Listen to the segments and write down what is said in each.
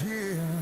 is here.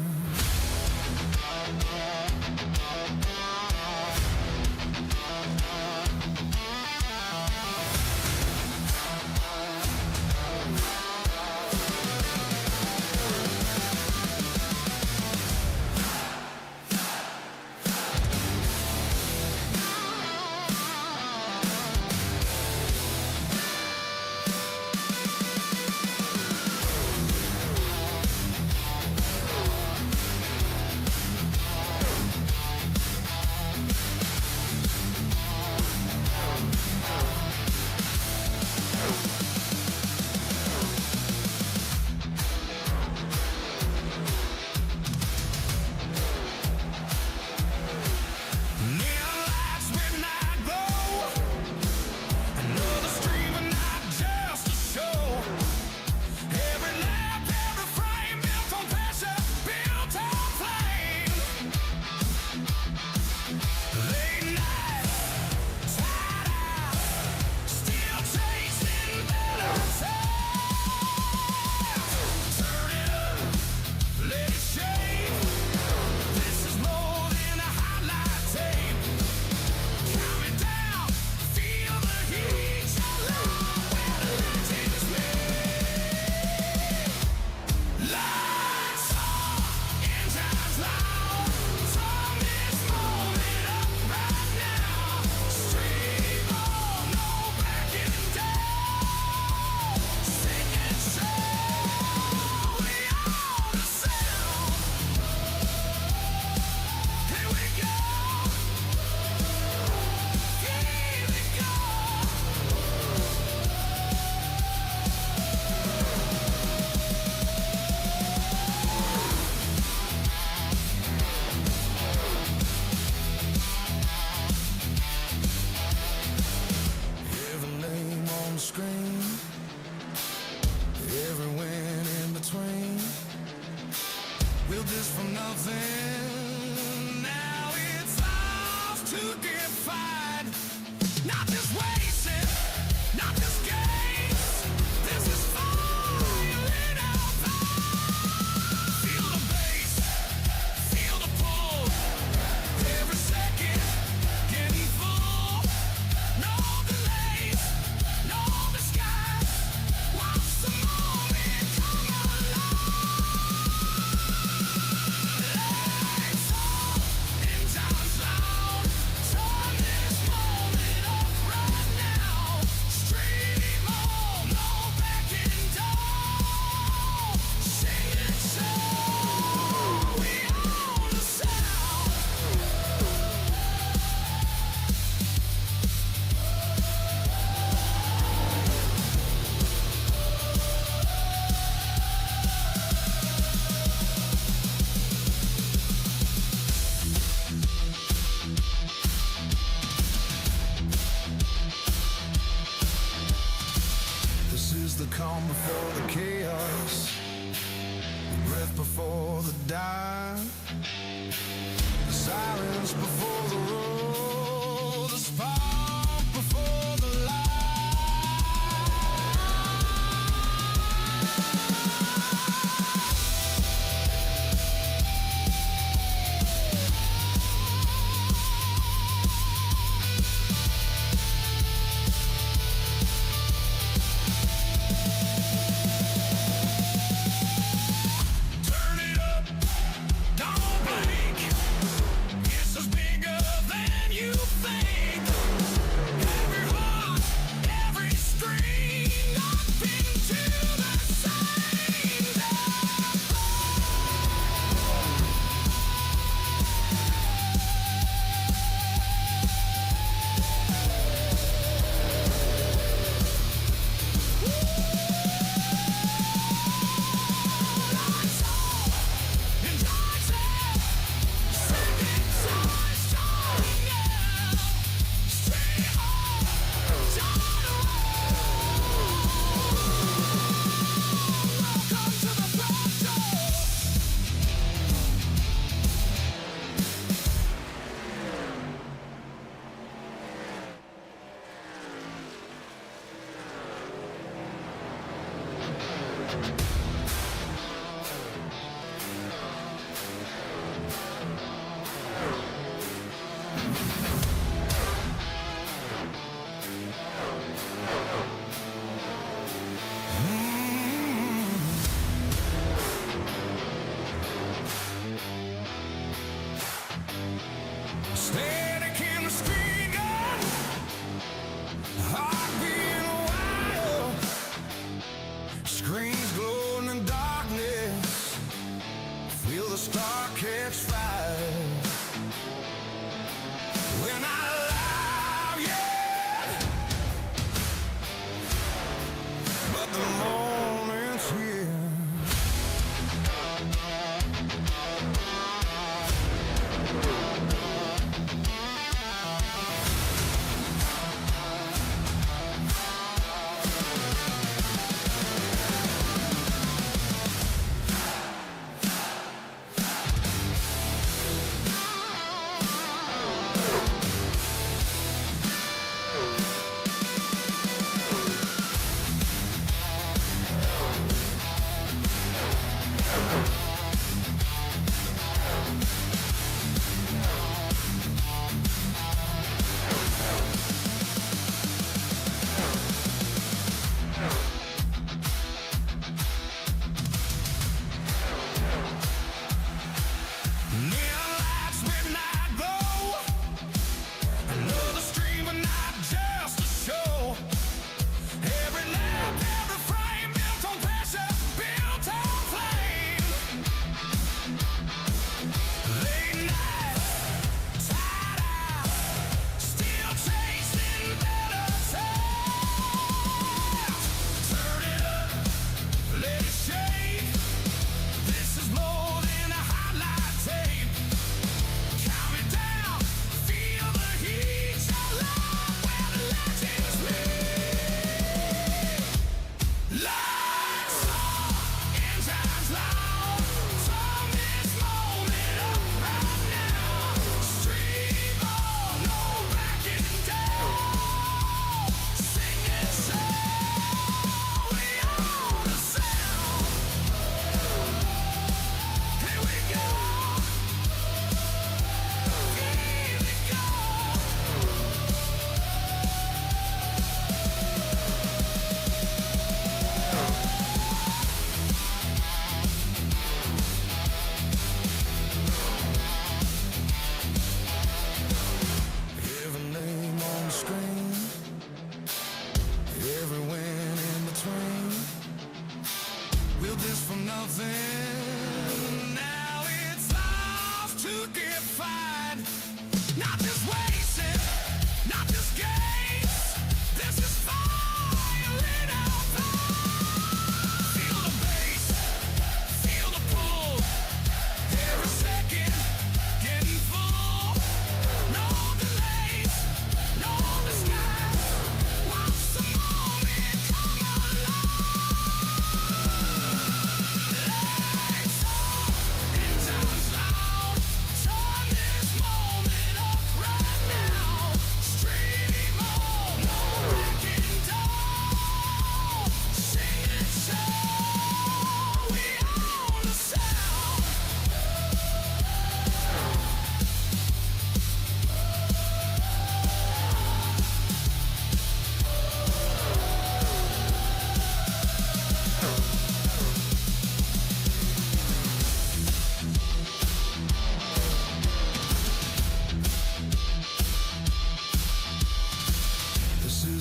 calm before the chaos, the breath before the dive, the silence before the roar, the spark before the light. Turn it up, don't blink. It's as bigger than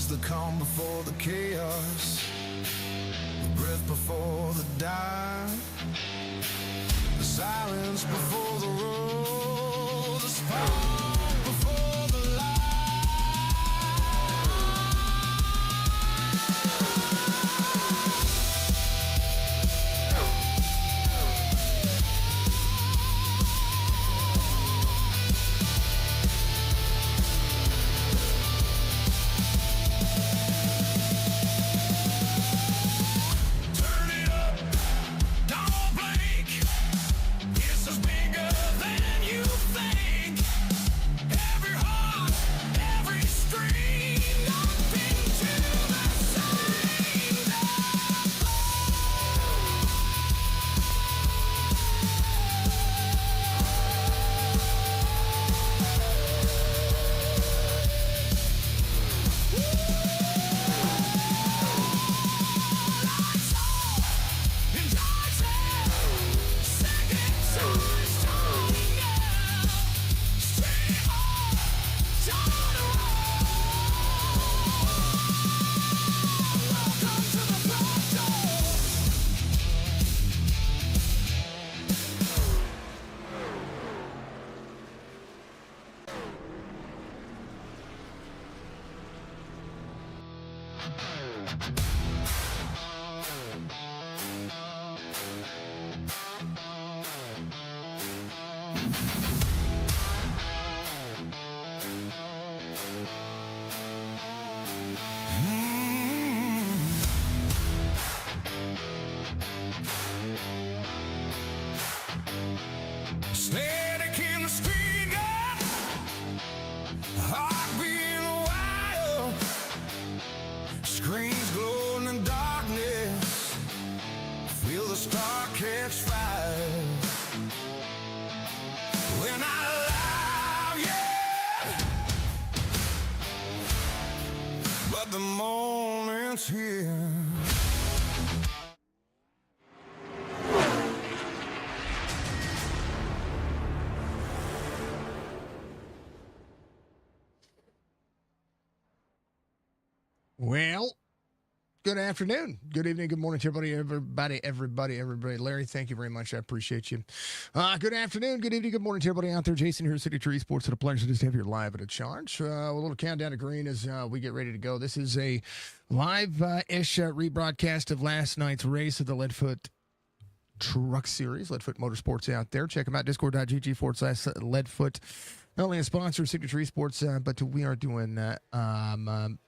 is the calm before the chaos, the breath before the dive, the silence before the roar, the spark before the light. Static in the street, yeah. Heart beating wild. Screens glowing in darkness. Feel the star catch fire. When I love, yeah. But the moment's here. Well, good afternoon, good evening, good morning to everybody. Larry, thank you very much. I appreciate you. Good afternoon, good evening, good morning to everybody out there. Jason here at Signature Esports. It's a pleasure to just have you live at a charge. A little countdown to green as we get ready to go. This is a live-ish rebroadcast of last night's race of the LEADFOOT Truck Series, LEADFOOT Motorsports out there. Check them out, discord.gg/LEADFOOT. Not only a sponsor of Signature Esports, but we are doing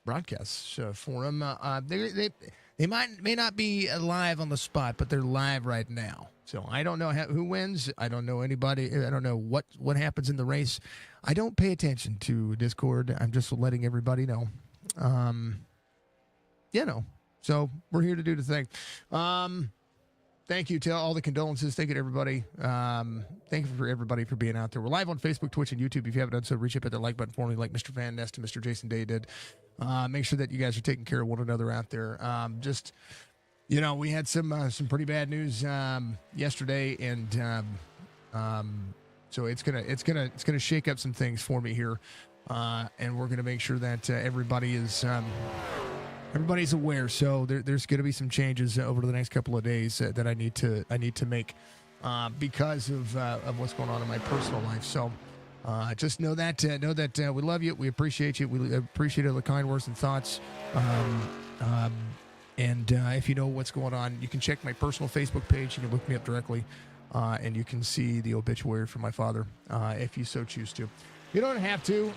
broadcasts for them. They may not be live on the spot, but they're live right now. So I don't know who wins. I don't know anybody. I don't know what happens in the race. I don't pay attention to Discord. I'm just letting everybody know. So we're here to do the thing. Thank you to all the condolences. Thank you to everybody. Thank you for everybody for being out there. We're live on Facebook, Twitch, and YouTube. If you haven't done so, reach up at the like button for me, like Mr. Van Nest and Mr. Jason Day did. Make sure that you guys are taking care of one another out there. We had some pretty bad news yesterday, and so it's gonna shake up some things for me here, and we're gonna make sure that everybody is. Everybody's aware, so there's going to be some changes over the next couple of days that I need to make because of what's going on in my personal life. So just know that we love you, we appreciate you, we appreciate all the kind words and thoughts. And if you know what's going on, you can check my personal Facebook page. You can look me up directly, and you can see the obituary for my father if you so choose to. You don't have to,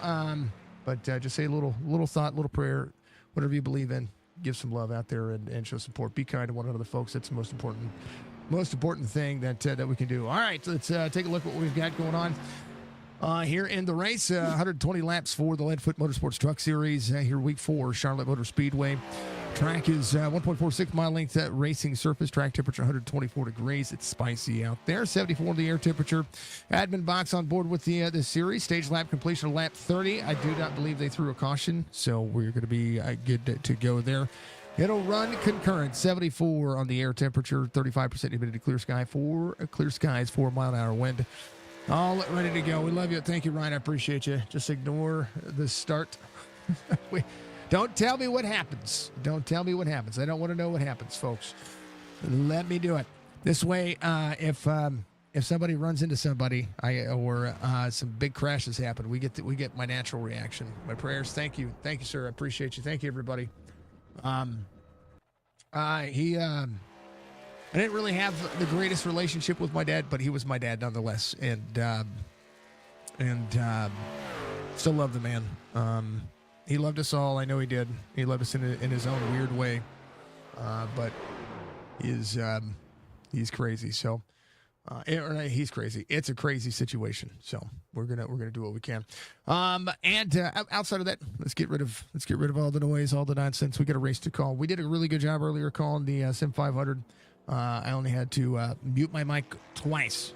but just say a little thought, little prayer. Whatever you believe in, give some love out there and show support. Be kind to one another, folks. That's the most important thing that we can do. All right, let's take a look at what we've got going on here in the race. 120 laps for the LEADFOOT Motorsports Truck Series here, week 4, Charlotte Motor Speedway. Track is 1.46 mile length racing surface. Track temperature 124 degrees. It's spicy out there. 74 the air temperature. Admin box on board with the series. Stage lap completion of lap 30. I do not believe they threw a caution, so we're going to be good to go there. It'll run concurrent. 74 on the air temperature. 35% humidity. Clear skies. 4 mile an hour wind. All ready to go. We love you. Thank you, Ryan. I appreciate you. Just ignore the start. Don't tell me what happens. Don't tell me what happens. I don't want to know what happens, folks. Let me do it. This way, if somebody runs into somebody, or some big crashes happen, we get my natural reaction. My prayers. Thank you, sir. I appreciate you. Thank you, everybody. I didn't really have the greatest relationship with my dad, but he was my dad nonetheless, and still love the man. He loved us all. I know he did. He loved us in his own weird way, but he's crazy. So. He's crazy. It's a crazy situation. So we're gonna do what we can. Outside of that, let's get rid of all the noise, all the nonsense. We got a race to call. We did a really good job earlier calling the Sim 500. I only had to mute my mic twice.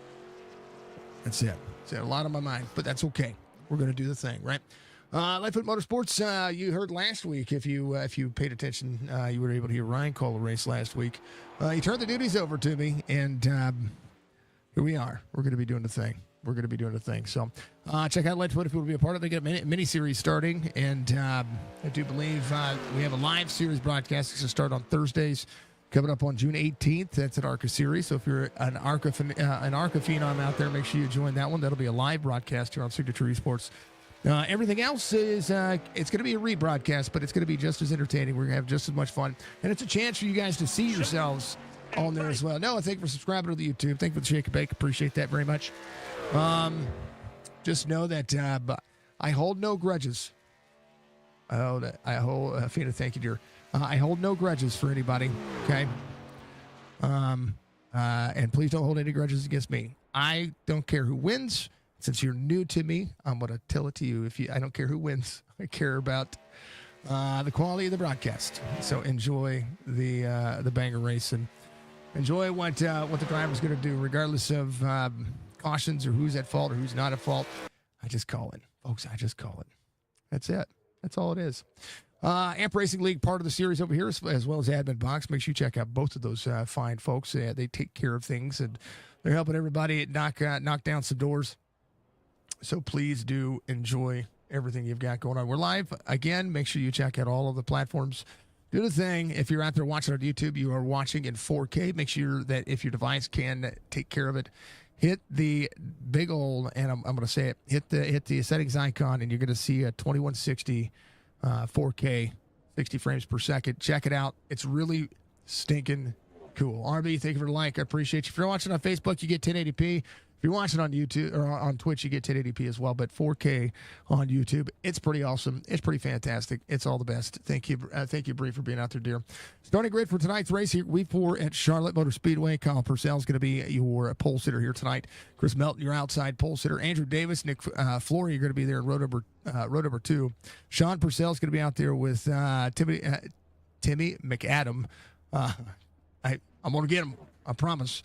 That's it. It's a lot on my mind, but that's okay. We're gonna do the thing, right? LEADFOOT Motorsports. You heard last week. If you paid attention, you were able to hear Ryan call a race last week. He turned the duties over to me, and here we are. We're going to be doing the thing. So check out LEADFOOT if you want to be a part of it. They get a mini series starting, and I do believe we have a live series broadcast. It's going to start on Thursdays, coming up on June 18th. That's an ARCA series. So if you're an ARCA phenom out there, make sure you join that one. That'll be a live broadcast here on Signature Esports. Everything else is it's going to be a rebroadcast, but it's going to be just as entertaining. We're going to have just as much fun, and it's a chance for you guys to see yourselves on there as well. No, thank you for subscribing to the YouTube. Thank you for the shake and bake. Appreciate that very much. Just know that I hold no grudges. Fina, thank you, dear. I hold no grudges for anybody. Okay. And please don't hold any grudges against me. I don't care who wins. Since you're new to me, I'm going to tell it to you. I don't care who wins. I care about the quality of the broadcast. So enjoy the banger race and enjoy what the driver's going to do, regardless of cautions or who's at fault or who's not at fault. I just call it, folks. I just call it. That's it. That's all it is. Amp Racing League, part of the series over here, as well as Admin Box. Make sure you check out both of those fine folks. They take care of things, and they're helping everybody knock down some doors. So please do enjoy everything you've got going on. We're live again. Make sure you check out all of the platforms. Do the thing. If you're out there watching on YouTube, you are watching in 4K. Make sure that if your device can take care of it, hit the big old, and I'm going to say it, hit the settings icon, and you're going to see a 2160 4K, 60 frames per second. Check it out. It's really stinking cool. RB, thank you for the like. I appreciate you. If you're watching on Facebook, you get 1080p. If you're watching on YouTube or on Twitch, you get 1080p as well, but 4K on YouTube. It's pretty awesome. It's pretty fantastic. It's all the best. Thank you, Bree, for being out there, dear. Starting grid for tonight's race here, week 4 at Charlotte Motor Speedway. Kyle Purcell is going to be your pole sitter here tonight. Chris Melton, your outside pole sitter. Andrew Davis, Nick Flory, you're going to be there in row number 2. Sean Purcell is going to be out there with Timmy McAdam. I'm going to get him. I promise.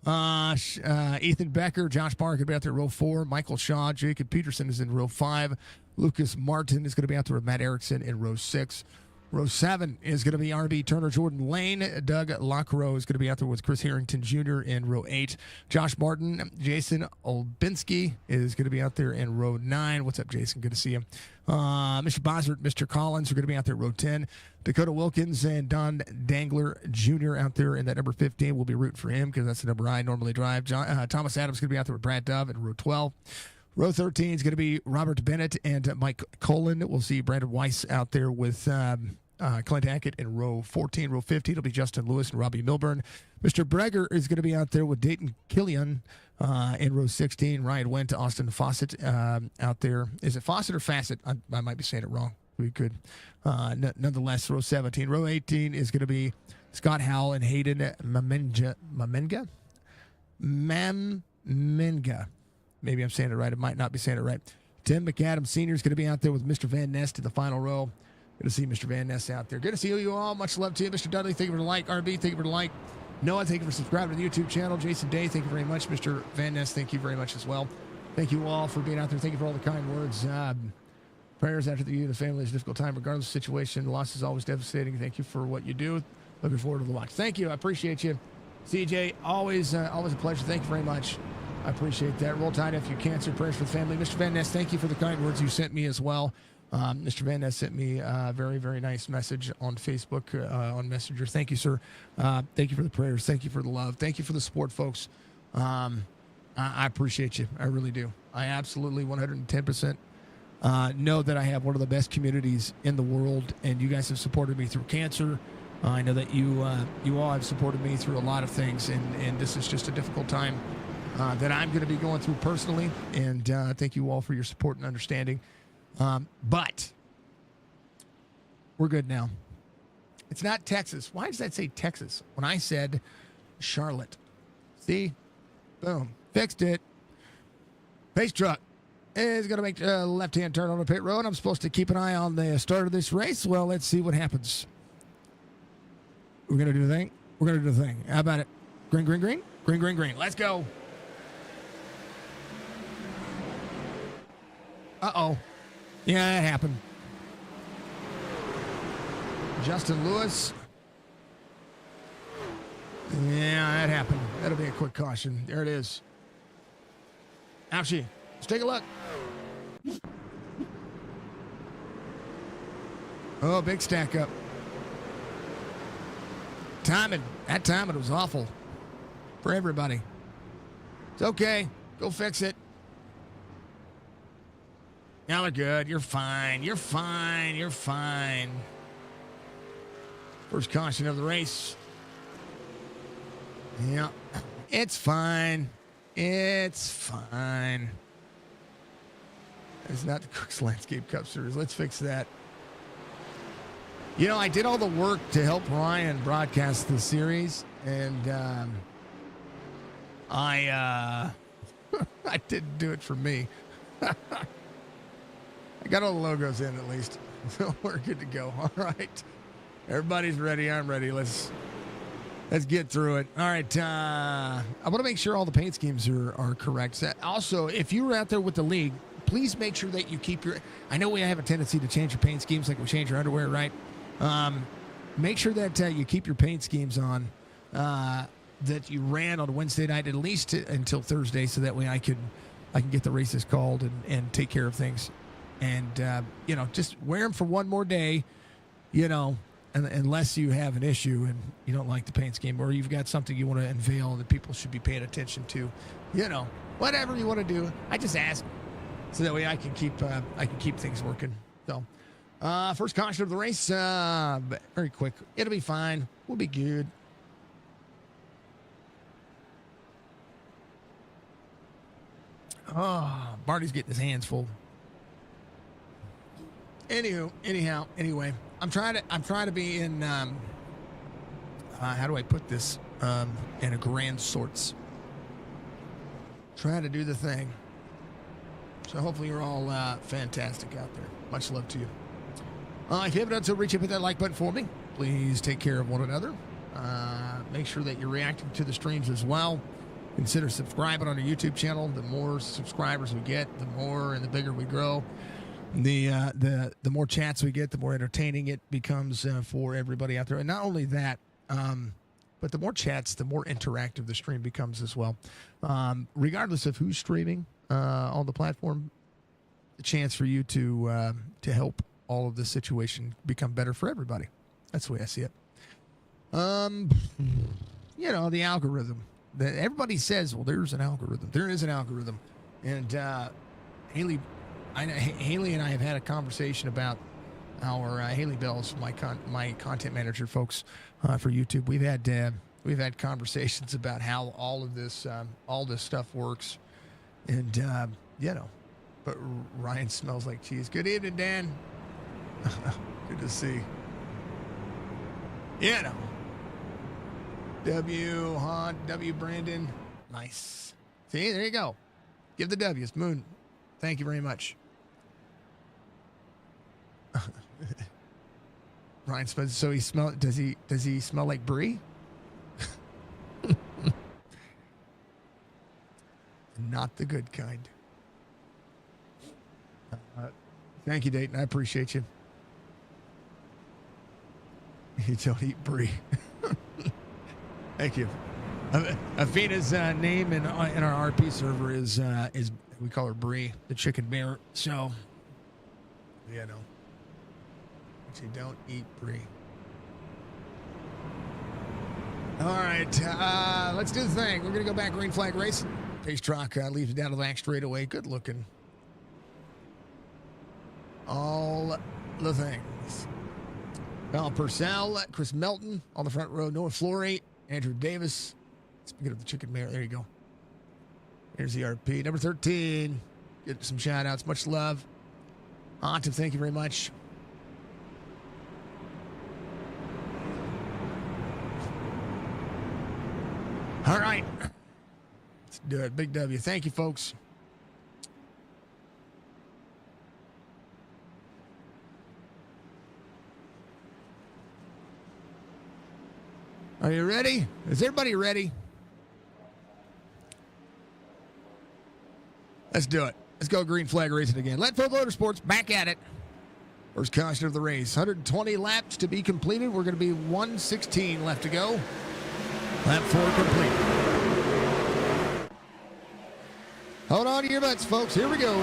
Ethan Becker, Josh Barr could be out there in row 4. Michael Shaw, Jacob Peterson is in row 5. Lucas Martin is going to be out there with Matt Erickson in row 6. Row 7 is going to be RB Turner, Jordan Lane. Doug Lockrow is going to be out there with Chris Harrington Jr. in row 8. Josh Martin, Jason Olbinski is going to be out there in row 9. What's up, Jason? Good to see you. Mr. Bozert, Mr. Collins are going to be out there in row 10. Dakota Wilkins and Don Dangler Jr. out there in that number 15. We'll be rooting for him because that's the number I normally drive. Thomas Adams is going to be out there with Brad Dove in row 12. Row 13 is going to be Robert Bennett and Mike Colin. We'll see Brandon Weiss out there with Clint Hackett in row 14. Row 15 it'll be Justin Lewis and Robbie Milburn. Mr. Breger is going to be out there with Dayton Killian in row 16. Ryan Wendt, Austin Fawcett out there. Is it Fawcett or Fassett? I might be saying it wrong. We could. Nonetheless, row 17. Row 18 is going to be Scott Howell and Hayden Mamenga. Maybe I'm saying it right. I might not be saying it right. Tim McAdams Sr. is going to be out there with Mr. Van Ness in the final row. Good to see Mr. Van Ness out there. Good to see you all. Much love to you. Mr. Dudley, thank you for the like. RB, thank you for the like. Noah, thank you for subscribing to the YouTube channel. Jason Day, thank you very much. Mr. Van Ness, thank you very much as well. Thank you all for being out there. Thank you for all the kind words. Prayers after you and the family is a difficult time, regardless of the situation. Loss is always devastating. Thank you for what you do. Looking forward to the watch. Thank you. I appreciate you. CJ, always a pleasure. Thank you very much. I appreciate that. Roll Tide, if you cancer, prayers for the family. Mr. Van Ness, thank you for the kind words you sent me as well. Mr. Van Ness sent me a very, very nice message on Facebook, on Messenger. Thank you, sir. Thank you for the prayers. Thank you for the love. Thank you for the support, folks. I appreciate you. I really do. I absolutely 110% know that I have one of the best communities in the world, and you guys have supported me through cancer. I know that you all have supported me through a lot of things, and this is just a difficult time that I'm going to be going through personally, and thank you all for your support and understanding. But we're good now. It's not Texas. Why does that say Texas when I said Charlotte? See? Boom. Fixed it. Pace truck is going to make a left-hand turn on the pit road. I'm supposed to keep an eye on the start of this race. Well, let's see what happens. We're going to do the thing. We're going to do the thing. How about it? Green, green, green. Green, green, green. Let's go. Uh-oh. Yeah, it happened. Justin Lewis. Yeah, that happened. That'll be a quick caution. There it is. Ouchie. Let's take a look. Oh, big stack up. Timing. That timing was awful for everybody. It's okay. Go fix it. Now they're good. You're fine. You're fine. You're fine. First caution of the race. Yeah. It's fine. It's fine. It's not the Cook's Landscape Cup Series. Let's fix that. You know, I did all the work to help Ryan broadcast the series, and I didn't do it for me. I got all the logos in at least, so we're good to go. All right, everybody's ready. I'm ready. Let's get through it. All right, I want to make sure all the paint schemes are correct. Also, if you were out there with the league, please make sure that you keep your. I know we have a tendency to change your paint schemes like we change your underwear, right? Make sure that you keep your paint schemes on that you ran on Wednesday night at least until Thursday, so that way I can get the races called and take care of things. And just wear them for one more day, unless you have an issue and you don't like the paint scheme, or you've got something you want to unveil that people should be paying attention to, whatever you want to do. I just ask so that way I can keep things working. So. First caution of the race, very quick. It'll be fine. We'll be good. Oh, Barty's getting his hands full. Anyway, I'm trying to be in, how do I put this, in a grand sorts. Trying to do the thing. So hopefully you're all, fantastic out there. Much love to you. If you haven't done so, reach up and hit that like button for me. Please take care of one another. Make sure that you're reacting to the streams as well. Consider subscribing on our YouTube channel. The more subscribers we get, the more and the bigger we grow. The more chats we get, the more entertaining it becomes for everybody out there. And not only that, but the more chats, the more interactive the stream becomes as well. Regardless of who's streaming on the platform, the chance for you to help all of this situation become better for everybody. That's the way I see it. The algorithm. That everybody says, well, there's an algorithm. There is an algorithm. And Haley and I have had a conversation about our Haley Bells, my content manager folks for YouTube. We've had conversations about how all this stuff works. And but Ryan smells like cheese. Good evening, Dan. Good to see. W Brandon. Nice. See, there you go. Give the W's. Moon. Thank you very much. Ryan smells. So he smell. Does he smell like brie? Not the good kind. Thank you, Dayton. I appreciate you. You don't eat brie. Thank you. Athena's name in our RP server is we call her Brie, the chicken bear. So You know. But you don't eat brie. All right, let's do the thing. We're going to go back green flag racing. Pace truck leaves it down to the back straightaway. Good looking. All the things. Well, Purcell, Chris Melton on the front row. Noah Flory, Andrew Davis. Speaking of the chicken mare, there you go. Here's the RP. Number 13. Get some shout outs. Much love. Autumn, thank you very much. All right. Let's do it. Big W. Thank you, folks. Are you ready? Is everybody ready? Let's do it. Let's go green flag racing again. LEADFOOT Motorsports back at it. First caution of the race. 120 laps to be completed. We're going to be 116 left to go. Lap 4 complete. Hold on to your butts, folks. Here we go.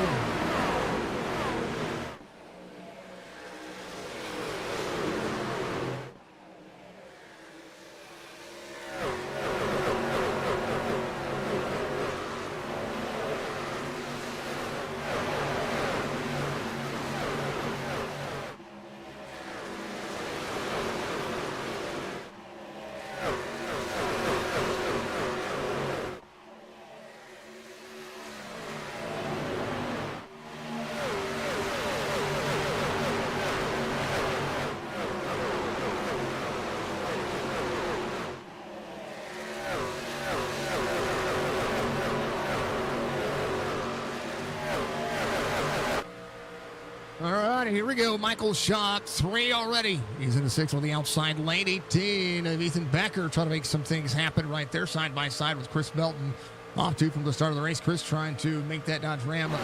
Here we go. Michael Shaw, 3 already. He's in the 6th on the outside lane. 18 of Ethan Becker trying to make some things happen right there, side by side with Chris Melton. Off 2 from the start of the race. Chris trying to make that Dodge Ram look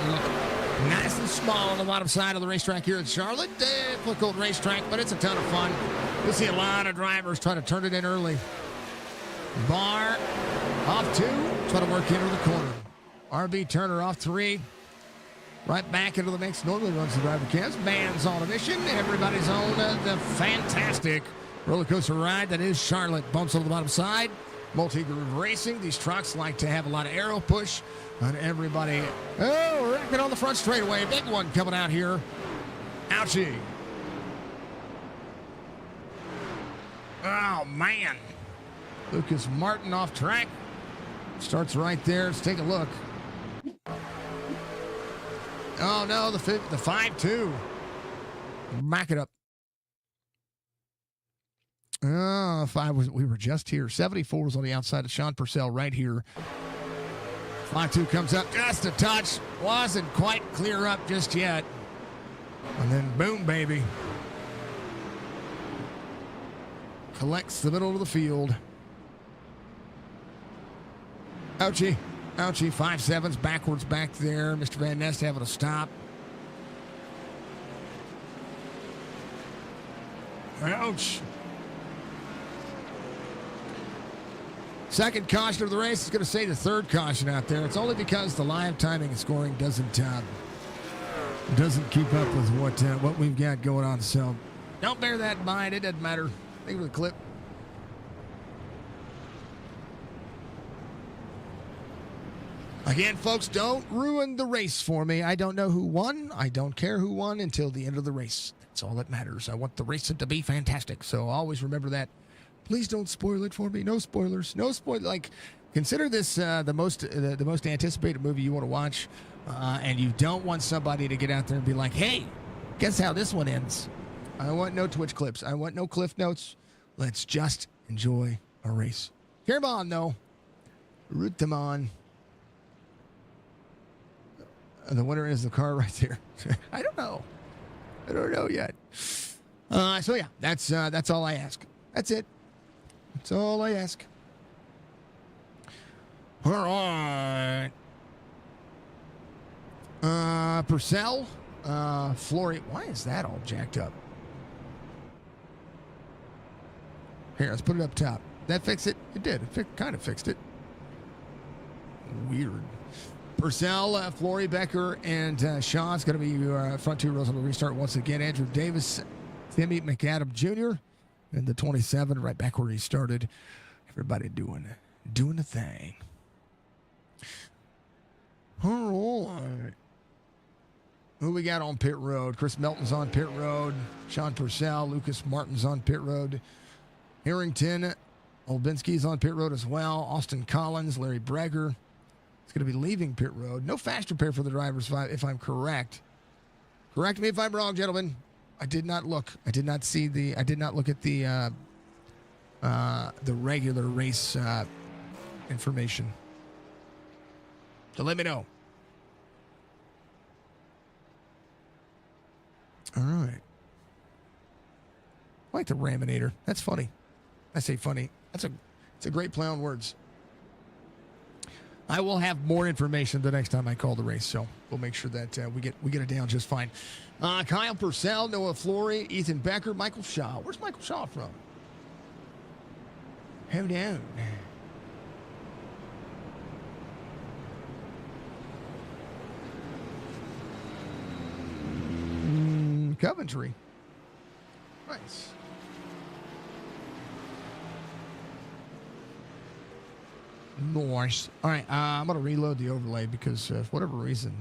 nice and small on the bottom side of the racetrack here at Charlotte. Difficult racetrack, but it's a ton of fun. We'll see a lot of drivers trying to turn it in early. Barr off 2, trying to work into the corner. RB Turner off 3. Right back into the mix. Normally runs the driver cams. Band's on a mission. Everybody's on the fantastic roller coaster ride that is Charlotte. Bumps on the bottom side. Multi-groove racing. These trucks like to have a lot of aero push. And everybody, wrecking on the front straightaway. Big one coming out here. Ouchie. Oh, man. Lucas Martin off track. Starts right there. Let's take a look. Oh, no, the 5-2. Back it up. Oh, 5 was, we were just here. 74 was on the outside of Sean Purcell right here. 5-2 comes up just a touch. Wasn't quite clear up just yet. And then boom, baby. Collects the middle of the field. Ouchie. Ouchie, 5.7's backwards back there. Mr. Van Nest having a stop. Ouch. Second caution of the race is going to say the third caution out there. It's only because the live timing and scoring doesn't keep up with what we've got going on. So don't bear that in mind. It doesn't matter. Think of the clip. Again, folks, don't ruin the race for me. I don't know who won. I don't care who won until the end of the race. That's all that matters. I want the racing to be fantastic. So always remember that. Please don't spoil it for me. No spoilers. No spoil. Like, consider this the most anticipated movie you want to watch, and you don't want somebody to get out there and be like, "Hey, guess how this one ends?" I want no Twitch clips. I want no Cliff Notes. Let's just enjoy a race. Come on, though. Root them on. The winner is the car right there. I don't know. I don't know yet. So yeah, that's all I ask. That's it. That's all I ask. All right. Purcell, Flory. Why is that all jacked up? Here, let's put it up top. That fix it? It did. It kind of fixed it. Weird. Purcell, Flory, Becker, and Shaw's going to be front two rows on the restart once again. Andrew Davis, Timmy McAdam Jr., and the 27 right back where he started. Everybody doing the thing. All right. Who we got on pit road? Chris Melton's on pit road. Sean Purcell, Lucas Martin's on pit road. Harrington, Olbinski's on pit road as well. Austin Collins, Larry Breger. It's going to be leaving pit road. No fast repair for the drivers, if I'm correct. Correct me if I'm wrong, gentlemen. I did not look. I did not look at the regular race information. So let me know. All right. I like the Raminator. That's funny. I say funny. It's a great play on words. I will have more information the next time I call the race, so we'll make sure that we get it down just fine. Kyle Purcell, Noah Flory, Ethan Becker, Michael Shaw. Where's Michael Shaw from? Hold on. Coventry. Nice. Nice. All right, I'm going to reload the overlay because for whatever reason,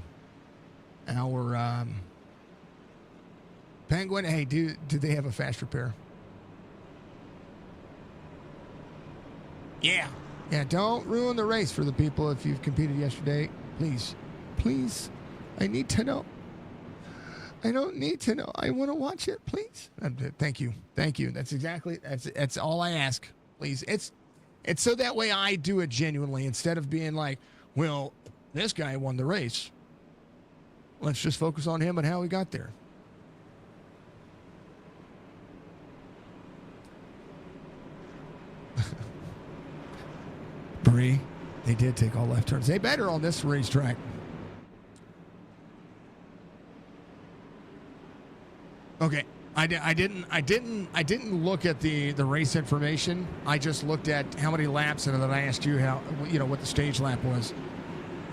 our Penguin, hey, do they have a fast repair? Yeah. Yeah, don't ruin the race for the people if you've competed yesterday. Please. Please. I need to know. I don't need to know. I want to watch it, please. Thank you. Thank you. That's all I ask. Please. It's so that way I do it genuinely instead of being like, well, this guy won the race. Let's just focus on him and how he got there. Bree, they did take all left turns. They better on this racetrack. Okay. I didn't look at the race information. I just looked at how many laps, and then I asked you what the stage lap was.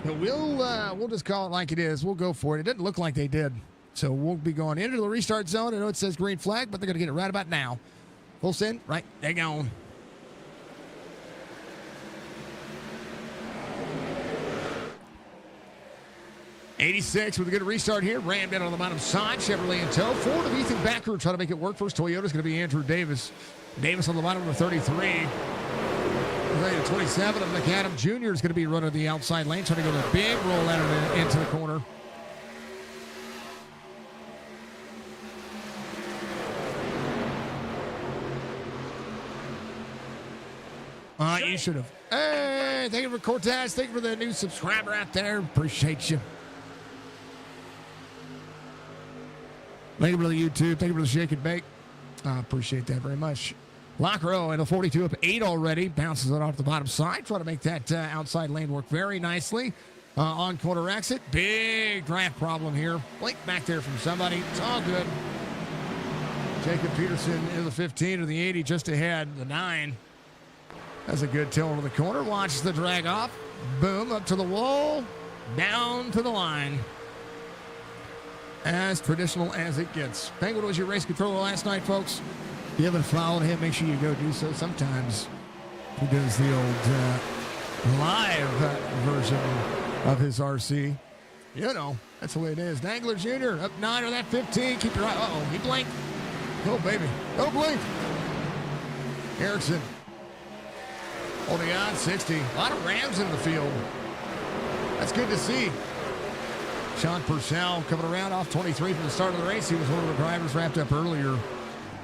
But we'll just call it like it is. We'll go for it. It didn't look like they did, so we'll be going into the restart zone. I know it says green flag, but they're going to get it right about now. Full send, right? They're going. '86 with a good restart here. Rammed in on the bottom side. Chevrolet in tow. Ford of Ethan Becker trying to make it work for us. Toyota's going to be Andrew Davis. Davis on the bottom of the 33. The 27 of McAdam Jr. is going to be running the outside lane. Trying to go to a big roll out of it into the corner. You should have. Hey, thank you for Cortez. Thank you for the new subscriber out there. Appreciate you. Thank you for the YouTube. Thank you for the shake and bake. Appreciate that very much. Lockrow in the 42 up 8 already. Bounces it off the bottom side. Trying to make that outside lane work very nicely. On corner exit. Big draft problem here. Blink back there from somebody. It's all good. Jacob Peterson in the 15 or the 80 just ahead. The 9. That's a good tilt to the corner. Watch the drag off. Boom. Up to the wall. Down to the line. As traditional as it gets. Penguin was your race controller last night, folks. If you haven't followed him, make sure you go do so. Sometimes he does the old live version of his RC. You know, that's the way it is. Dangler Jr. up 9 on that 15. Keep your eye. Uh-oh, he blinked. Oh, baby. Don't blink. Erickson holding on 60. A lot of Rams in the field. That's good to see. Sean Purcell coming around off 23 from the start of the race. He was one of the drivers wrapped up earlier.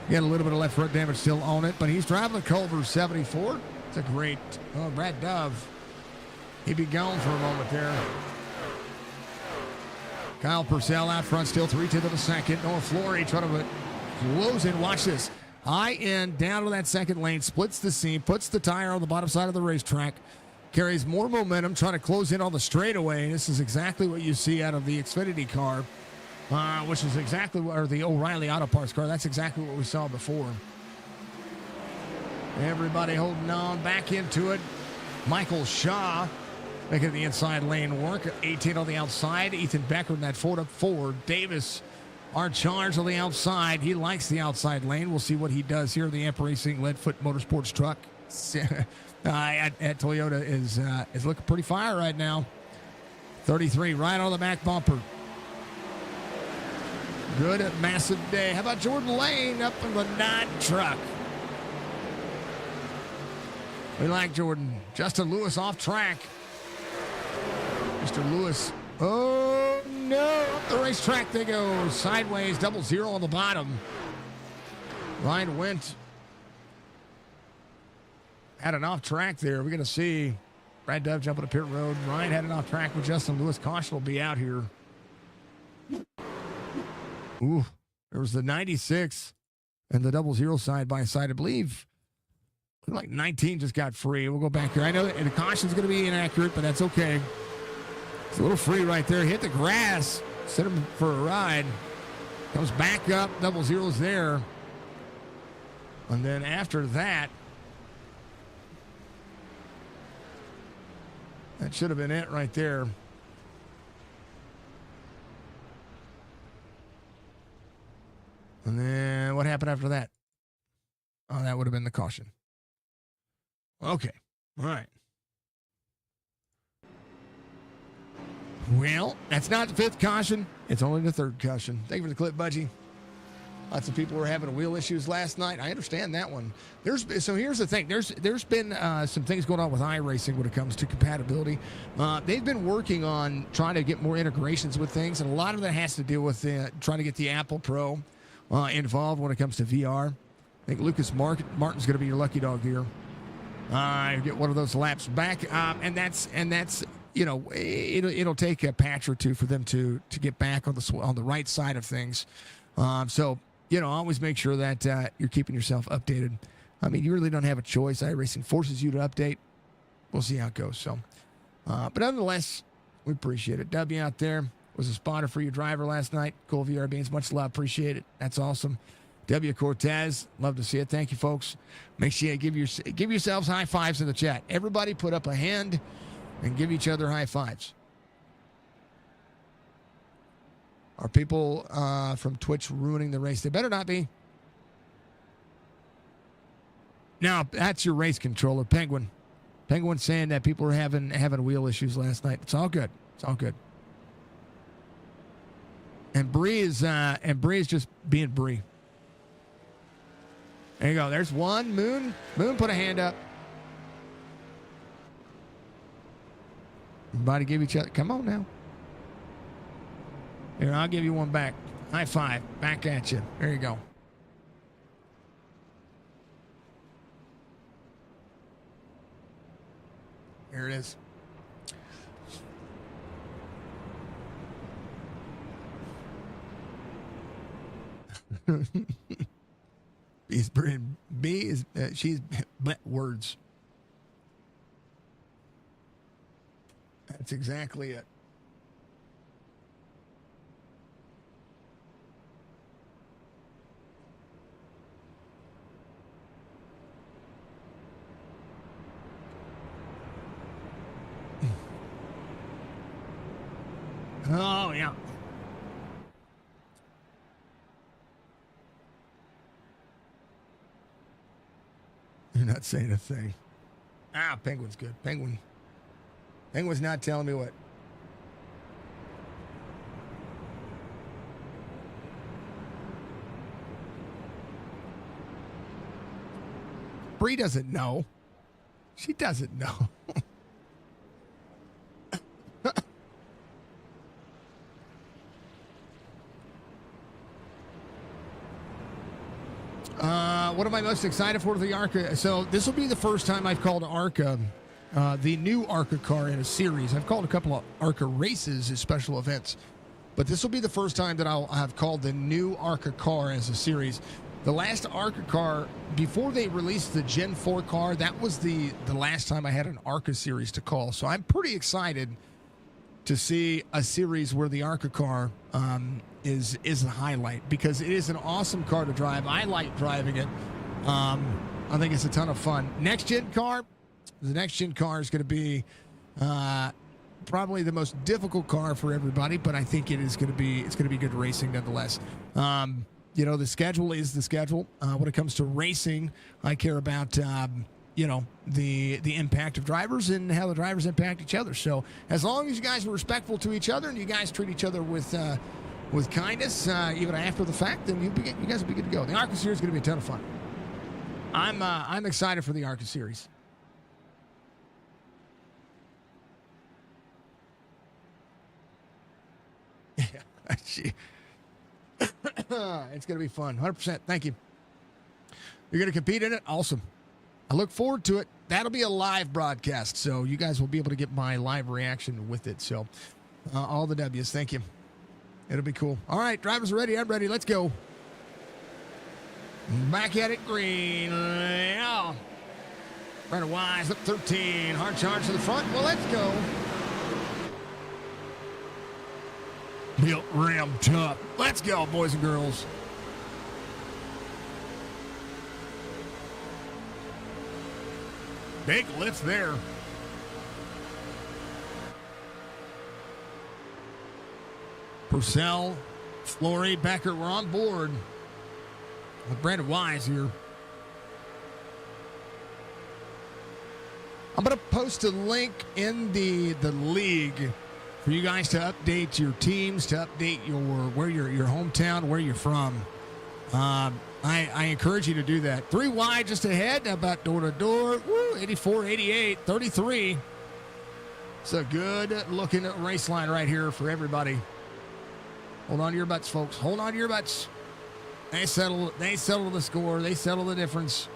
He had a little bit of left foot damage still on it, but he's driving a Culver 74. It's a great, Brad Dove. He'd be gone for a moment there. Kyle Purcell out front still 3-10 of the second. Noah Flory trying to close in. Watch this. High end down to that second lane, splits the seam, puts the tire on the bottom side of the racetrack. Carries more momentum, trying to close in on the straightaway. This is exactly what you see out of the Xfinity car, which is exactly what, or the O'Reilly Auto Parts car. That's exactly what we saw before. Everybody holding on back into it. Michael Shaw making the inside lane work. 18 on the outside. Ethan Becker in that Ford up forward. Davis, our charge on the outside. He likes the outside lane. We'll see what he does here. The IRacing LEADFOOT Motorsports truck at Toyota is looking pretty fire right now. 33 right on the back bumper. Good massive day. How about Jordan Lane up in the 9 truck? We like Jordan. Justin Lewis off track. Mr. Lewis. Oh, no. Up the racetrack they go. Sideways, 00 on the bottom. Ryan Went had an off track there. We're going to see Brad Dove jumping to pit road. Ryan had an off track with Justin Lewis. Caution will be out here. Ooh, there was the 96 and the 00 side by side. I believe like 19 just got free. We'll go back here. I know that the caution's going to be inaccurate, but that's okay. It's a little free right there. Hit the grass. Set him for a ride. Comes back up. 00's there. And then after that, that should have been it right there. And then what happened after that? Oh, that would have been the caution. Okay. All right. Well, that's not the 5th caution. It's only the 3rd caution. Thank you for the clip, Budgie. Lots of people were having wheel issues last night. I understand that one. So here's the thing. There's been some things going on with iRacing when it comes to compatibility. They've been working on trying to get more integrations with things, and a lot of that has to do with trying to get the Apple Pro involved when it comes to VR. I think Lucas Martin's going to be your lucky dog here. Get one of those laps back, and that's it'll take a patch or two for them to get back on the right side of things. So always make sure that you're keeping yourself updated. I mean, you really don't have a choice. iRacing forces you to update. We'll see how it goes. So, but nonetheless, we appreciate it. W out there was a spotter for your driver last night. Cool VR Beans, much love. Appreciate it. That's awesome. W Cortez, love to see it. Thank you, folks. Make sure you give yourselves high fives in the chat. Everybody put up a hand and give each other high fives. Are people from Twitch ruining the race? They better not be. No, that's your race controller, Penguin. Penguin's saying that people are having wheel issues last night. It's all good. It's all good. And Bree is just being Bree. There you go. There's one. Moon put a hand up. Everybody give each other. Come on now. Here, I'll give you one back. High five. Back at you. There you go. Here it is. She's words. That's exactly it. Oh, yeah. You're not saying a thing. Penguin's good. Penguin's not telling me what. Bree doesn't know. She doesn't know. What am I most excited for the ARCA? So this will be the first time I've called ARCA, the new ARCA car in a series. I've called a couple of ARCA races as special events, but this will be the first time that I'll have called the new ARCA car as a series. The last ARCA car, before they released the Gen 4 car, that was the last time I had an ARCA series to call. So I'm pretty excited to see a series where the ARCA car is the highlight, because it is an awesome car to drive. I like driving it. I think it's a ton of fun. The next gen car is going to be Probably the most difficult car for everybody, but I think it's going to be good racing nonetheless. The schedule is the schedule. When it comes to racing, I care about the impact of drivers and how the drivers impact each other. So as long as you guys are respectful to each other and you guys treat each other with kindness, even after the fact, then you guys will be good to go. The ARCA Series is going to be a ton of fun. I'm excited for the ARCA Series. Yeah, it's going to be fun. 100%. Thank you. You're going to compete in it? Awesome. I look forward to it. That'll be a live broadcast, so you guys will be able to get my live reaction with it. So all the W's. Thank you. It'll be cool. All right, drivers are ready. I'm ready. Let's go. Back at it, green. Yeah. Right wise, up 13. Hard charge to the front. Well, let's go. Built rim top. Let's go, boys and girls. Big lift there. Purcell, Flory, Becker, we're on board with Brandon Wise here. I'm going to post a link in the league for you guys to update your teams, to update your hometown, where you're from. I encourage you to do that. 3 wide just ahead, about door to door. Woo, 84, 88, 33. It's a good looking race line right here for everybody. Hold on to your butts, folks. Hold on to your butts. They settle the score. They settle the difference.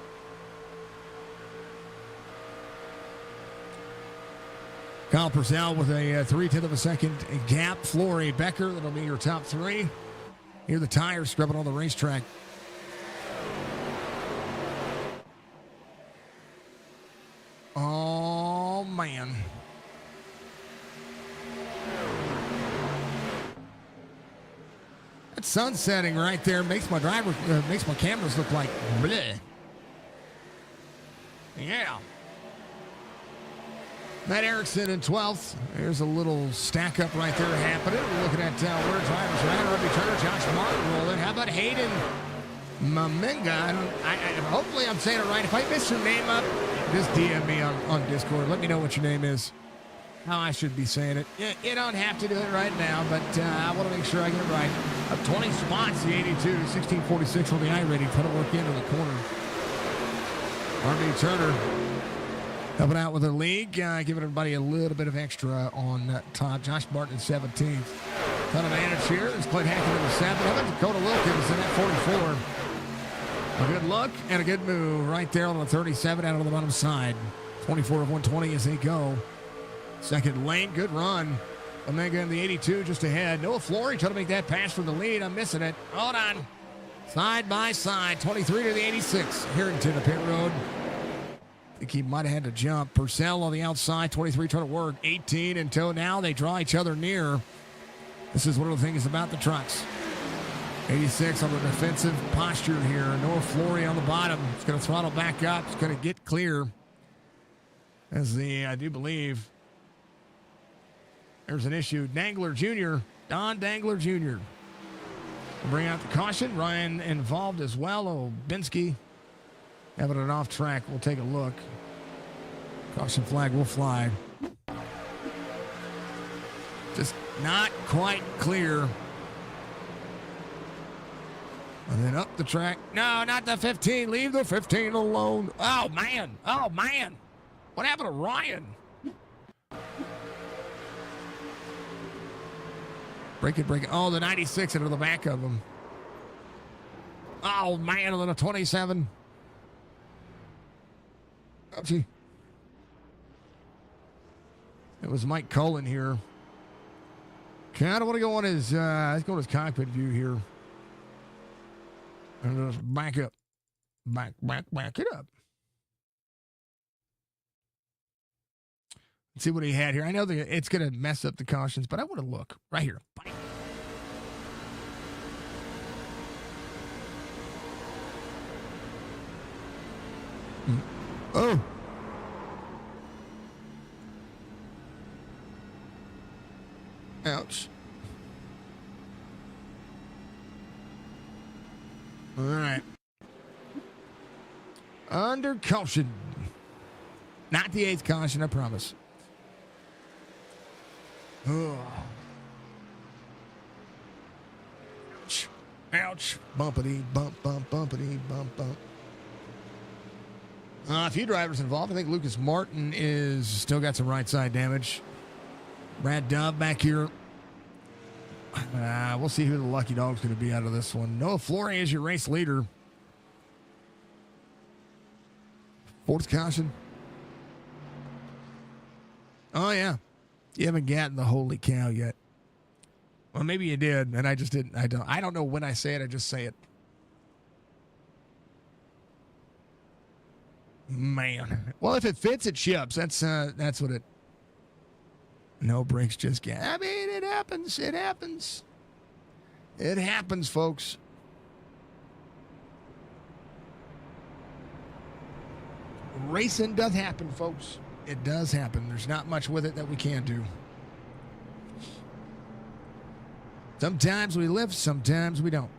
Kyle Purcell with a 0.3 of a second gap. Flory, Becker, that'll be your top 3. Here the tires scrubbing on the racetrack. Oh, man. That sun setting right there makes my cameras look like bleh. Yeah. Matt Erickson in 12th. There's a little stack up right there happening. We're looking at where drivers are at. Robbie Turner, Josh Martin rolling. How about Hayden Mamenga? Hopefully I'm saying it right. If I mess your name up, just DM me on Discord. Let me know what your name is. How I should be saying it. You don't have to do it right now, but I want to make sure I get it right. Up 20 spots, the 82, 1646 on the iRating. Put it work into the corner. Robbie Turner helping out with the league, giving everybody a little bit of extra on top. Josh Martin in 17th. Ton advantage here. There's Clint Hackett in the 7th. How about Dakota Wilkins in that 44? A good look and a good move right there on the 37 out on the bottom side. 24 of 120 as they go. Second lane, good run. Omega in the 82 just ahead. Noah Flory trying to make that pass for the lead. I'm missing it. Hold on. Side by side. 23 to the 86. Harrington up pit road. I think he might have had to jump. Purcell on the outside. 23 trying to work. 18 until now they draw each other near. This is one of the things about the trucks. 86 on the defensive posture here. Noah Flory on the bottom. It's going to throttle back up. It's going to get clear. As I do believe, there's an issue. Dangler Jr., Don Dangler Jr. will bring out the caution. Ryan involved as well. Obinsky having an off track. We'll take a look. Caution flag will fly. Just not quite clear. And then up the track. No, not the 15. Leave the 15 alone. Oh, man. Oh, man. What happened to Ryan? Break it. Oh, the 96 into the back of him. Oh, man, and then a 27. Oh, gee. It was Mike Cullen here. Kind of want to go on his, let's go on his cockpit view here. And just back up. Back it up. Let's see what he had here. I know that it's going to mess up the cautions, but I want to look right here. Bye. Oh. Under caution. Not the 8th caution, I promise. Oh. Ouch. Ouch. Bumpity, bump, bump, bumpity, bump, bump. A few drivers involved. I think Lucas Martin is still got some right side damage. Brad Dove back here. We'll see who the lucky dog's going to be out of this one. Noah Flory is your race leader. 4th caution. Oh, yeah. You haven't gotten the holy cow yet. Well, maybe you did, and I just didn't. I don't know when I say it. I just say it. Man. Well, if it fits, it ships. That's what it. No brakes, just gas. I mean, it happens. It happens. It happens, folks. Racing does happen, folks. It does happen. There's not much with it that we can't do. Sometimes we lift, sometimes we don't.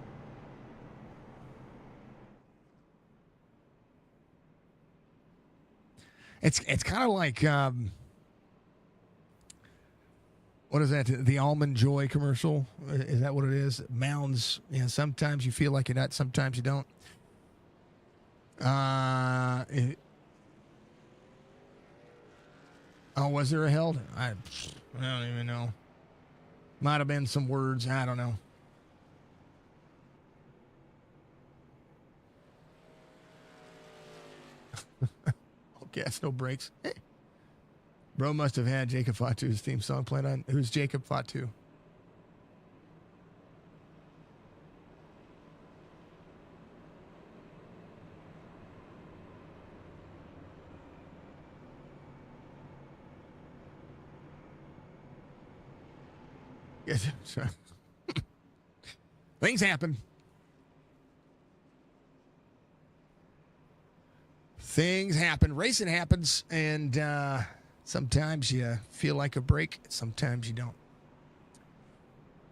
It's kind of like what is that? The Almond Joy commercial? Is that what it is? Mounds. Yeah. Sometimes you feel like you're not. Sometimes you don't. Oh, was there a held? I don't even know. Might have been some words. I don't know. Oh, gas, no brakes. Hey. Bro must have had Jacob Fatu's theme song playing on. Who's Jacob Fatu? Yes. Things happen. Things happen. Racing happens, and sometimes you feel like a break. Sometimes you don't.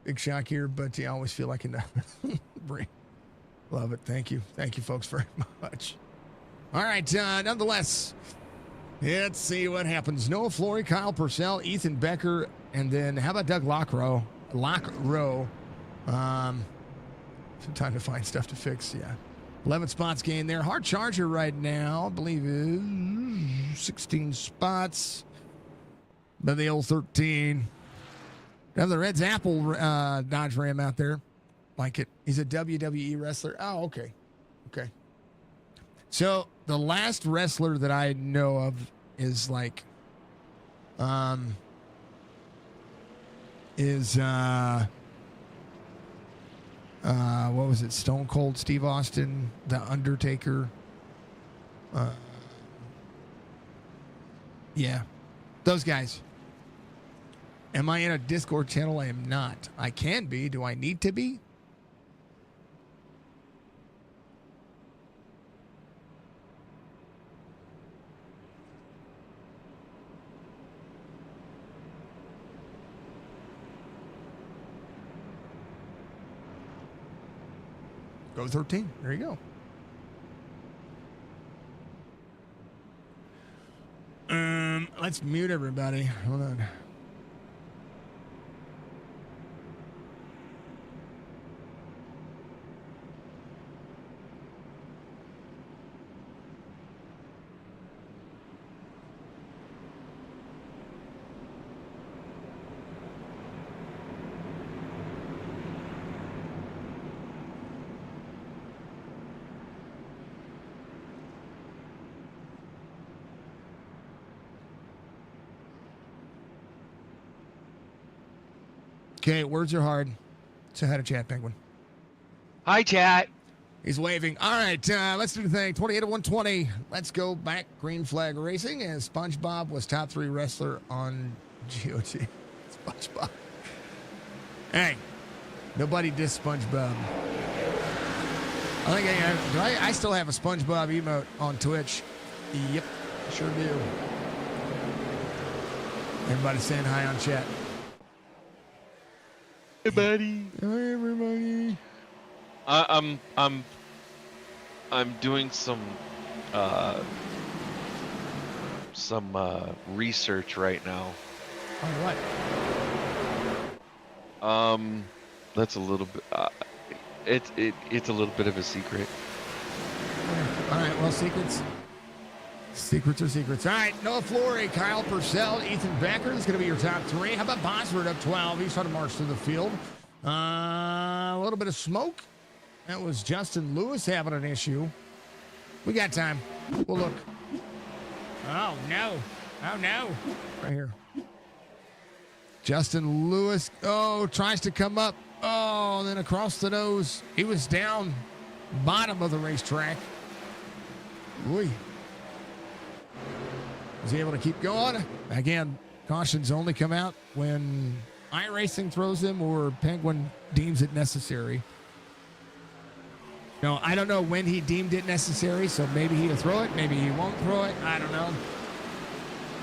Big shock here, but you always feel like a break. Love it. Thank you. Thank you, folks, very much. All right. Nonetheless, let's see what happens. Noah Flory, Kyle Purcell, Ethan Becker, and then how about Doug Lockrow? Some time to find stuff to fix. Yeah. 11 spots gained there. Hard Charger right now, I believe, is 16 spots. But the old 13. Have the Reds Apple Dodge Ram out there. Like it. He's a WWE wrestler. Oh, okay. Okay. So the last wrestler that I know of is like, what was it? Stone Cold Steve Austin, The Undertaker. Yeah, those guys. Am I in a Discord channel? I am not. I can be. Do I need to be? Go 13. There you go. Let's mute everybody. Hold on. Okay, words are hard. Say hi to Chat Penguin. Hi, chat. He's waving. All right, let's do the thing. 28 to 120. Let's go back. Green flag racing as SpongeBob was top 3 wrestler on GOT. SpongeBob. Hey, nobody dissed SpongeBob. I think I still have a SpongeBob emote on Twitch. Yep, sure do. Everybody saying hi on chat. Hey, buddy. Hi, everybody. I'm doing some some research right now. On what? That's a little bit. It's a little bit of a secret. All right. Well, secrets are secrets. All right. Noah Flory, Kyle Purcell, Ethan Becker. This is going to be your top three. How about Bosworth up 12? He's trying to march through the field. A little bit of smoke. That was Justin Lewis having an issue. We got time. We'll look. Oh, no. Oh, no. Right here. Justin Lewis, tries to come up. Oh, and then across the nose. He was down bottom of the racetrack. Boy. Was he able to keep going? Again, cautions only come out when iRacing throws them or Penguin deems it necessary. No, I don't know when he deemed it necessary, so maybe he'll throw it, maybe he won't throw it. I don't know.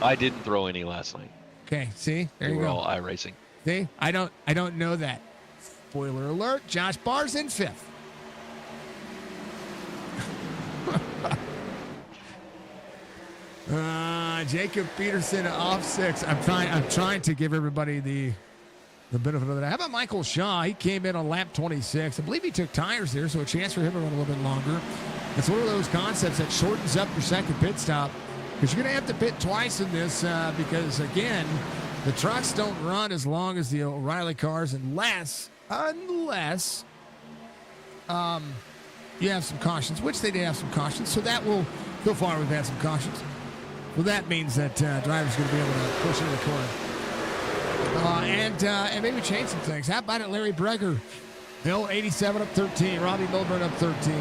I didn't throw any last night. Okay, see? There you They were go. all iRacing. See? I don't know that. Spoiler alert, Josh Barr's in fifth. Jacob Peterson off six. I'm trying to give everybody the benefit of that. How about Michael Shaw? He came in on lap 26. I believe he took tires there, so a chance for him to run a little bit longer. It's one of those concepts that shortens up your second pit stop because you're going to have to pit twice in this because, again, the trucks don't run as long as the O'Reilly cars unless you have some cautions, which they did have some cautions. So that will, so far we've had some cautions. Well, that means that driver's going to be able to push into the corner. And maybe change some things. How about it, Larry Breger? Bill, 87 up 13. Robbie Milburn up 13.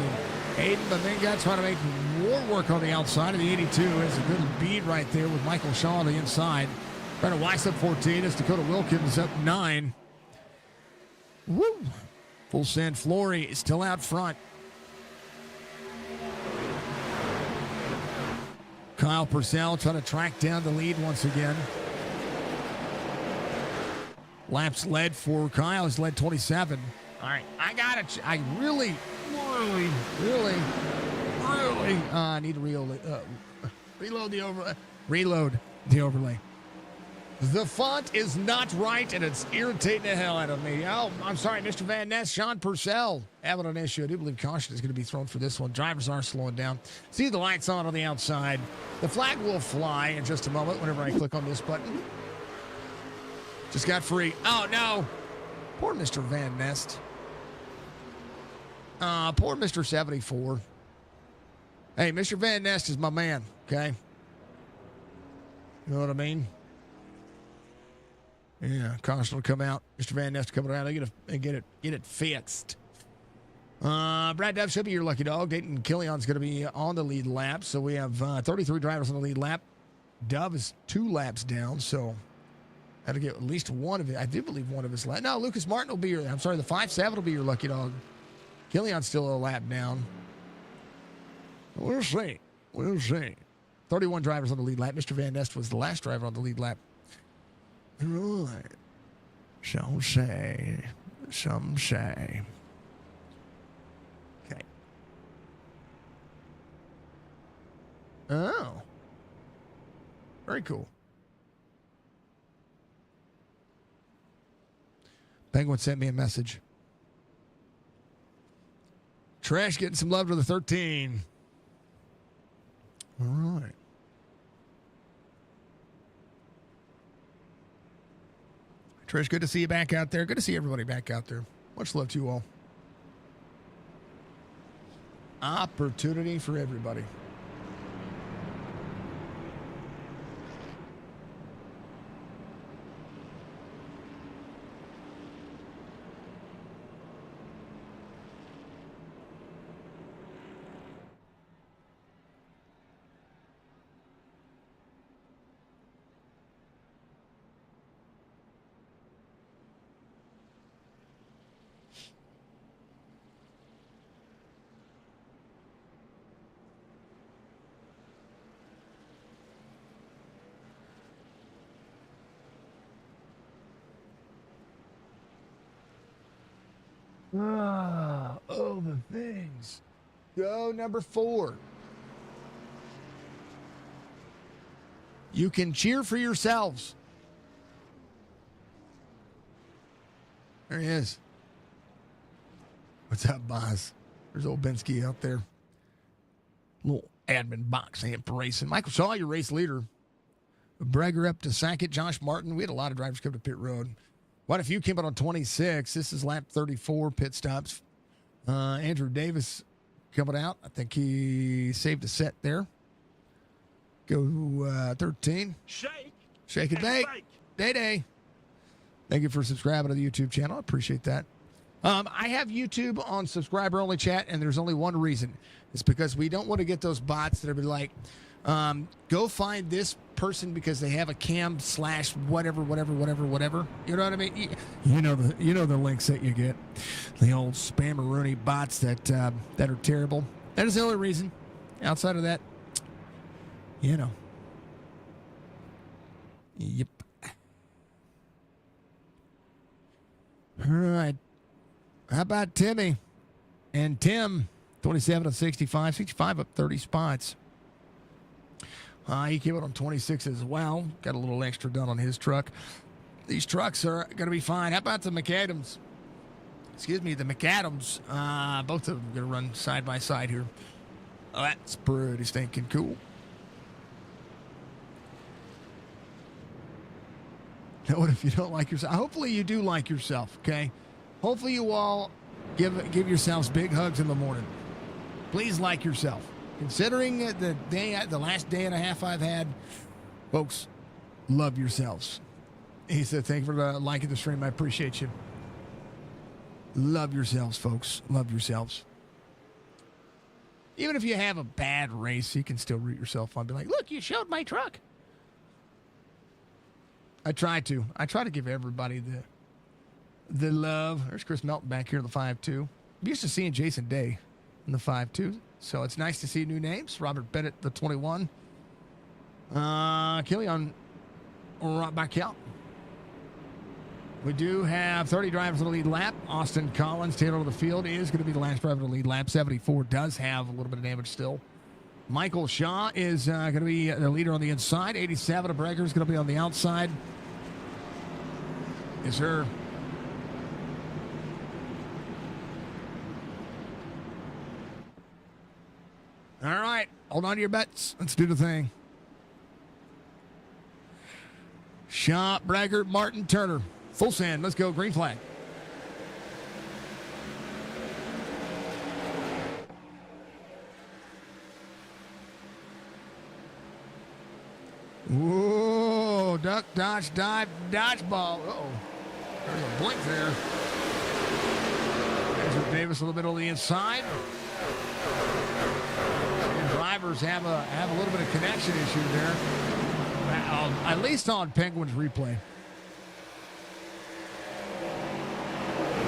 Aiden Baminga trying to make more work on the outside of the 82. Has a good bead right there with Michael Shaw on the inside. Brandon Weiss up 14. It's Dakota Wilkins up 9. Woo! Full send. Flory is still out front. Kyle Purcell trying to track down the lead once again. Laps led for Kyle. He's led 27. All right, I really need to reload the overlay. The font is not right, and it's irritating the hell out of me. Oh, I'm sorry, Mr. Van Ness. Sean Purcell having an issue. I do believe caution is going to be thrown for this one. Drivers are slowing down. See the lights on the outside. The flag will fly in just a moment whenever I click on this button. Just got free. Oh, no. Poor Mr. Van Nest. Poor Mr. 74. Hey, Mr. Van Nest is my man, okay? You know what I mean? Yeah, caution will come out. Mr. Van Nest coming around. They get it fixed. Brad Dove should be your lucky dog. Dayton Killion's going to be on the lead lap. So we have 33 drivers on the lead lap. Dove is 2 laps down, so had to get at least one of it. I do believe one of his laps. No, Lucas Martin will be the 5-7 will be your lucky dog. Killion's still a lap down. We'll see. 31 drivers on the lead lap. Mr. Van Nest was the last driver on the lead lap. Right. Some say. Okay. Oh. Very cool. Penguin sent me a message. Trash getting some love to the 13. All right. Trish, good to see you back out there. Good to see everybody back out there. Much love to you all. Opportunity for everybody. Oh, the things. Go number 4. You can cheer for yourselves. There he is. What's up, boss? There's old Bensky out there. Little admin box amp racing. Michael Shaw, your race leader. Breger up to Sackett. Josh Martin. We had a lot of drivers come to pit road. Quite a few came out on 26. This is lap 34 pit stops. Andrew Davis coming out. I think he saved a set there. Go 13. Shake and bake. Day. Thank you for subscribing to the YouTube channel. I appreciate that. I have YouTube on subscriber only chat, and there's only one reason. It's because we don't want to get those bots that are like, go find this person because they have a cam / whatever. You know what I mean? You know the links that you get. The old spammeroonie bots that are terrible. That is the only reason. Outside of that, you know. Yep. All right. How about Timmy? And Tim, 27 of 65. 65 up 30 spots. He came out on 26 as well. Got a little extra done on his truck. These trucks are going to be fine. How about the McAdams? Excuse me, the McAdams. Both of them going to run side by side here. Oh, that's pretty stinking cool. What if you don't like yourself? Hopefully you do like yourself, okay? Hopefully you all give yourselves big hugs in the morning. Please like yourself. Considering the last day and a half I've had, folks, love yourselves. He said, thank you for liking the stream. I appreciate you. Love yourselves, folks. Love yourselves. Even if you have a bad race, you can still root yourself on. Be like, look, you showed my truck. I try to give everybody the love. There's Chris Melton back here in the 5-2. I'm used to seeing Jason Day in the 5-2, so it's nice to see new names. Robert Bennett, the 21. Killian right back out. We do have 30 drivers in the lead lap. Austin Collins, tail of the field, is going to be the last driver to lead lap. 74 does have a little bit of damage still. Michael Shaw is going to be the leader on the inside. 87 of Breger is going to be on the outside. Yes, sir. All right. Hold on to your bets. Let's do the thing. Shaw, Breger, Martin, Turner. Full send. Let's go. Green flag. Whoa, duck, dodge, dive, dodgeball. Uh-oh. There's a blink there. Andrew Davis a little bit on the inside. And drivers have a little bit of connection issue there. At least on Penguins replay.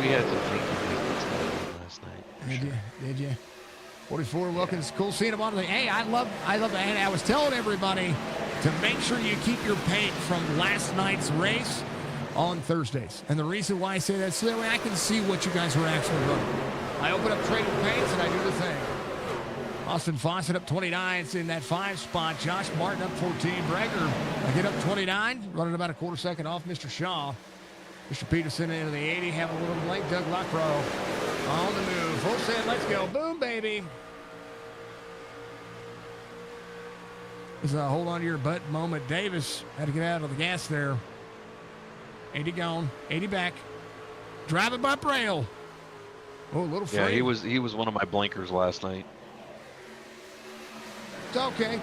We had some thinking last night. Did you? 44 Wilkins, cool seeing him on the. Hey, I love that. And I was telling everybody to make sure you keep your paint from last night's race on Thursdays. And the reason why I say that is so that way I can see what you guys are actually running. I open up trading paints and I do the thing. Austin Fawcett up 29. It's in that 5 spot. Josh Martin up 14. Breger, I get up 29, running about a quarter second off Mr. Shaw. Mr. Peterson into the 80, having a little blank. Doug Lockrow on the move. Full send, let's go. Boom, baby. It's a hold on to your butt moment. Davis had to get out of the gas there. 80 gone, 80 back. Driving by rail. Oh, a little free. Yeah, he was one of my blinkers last night. It's okay.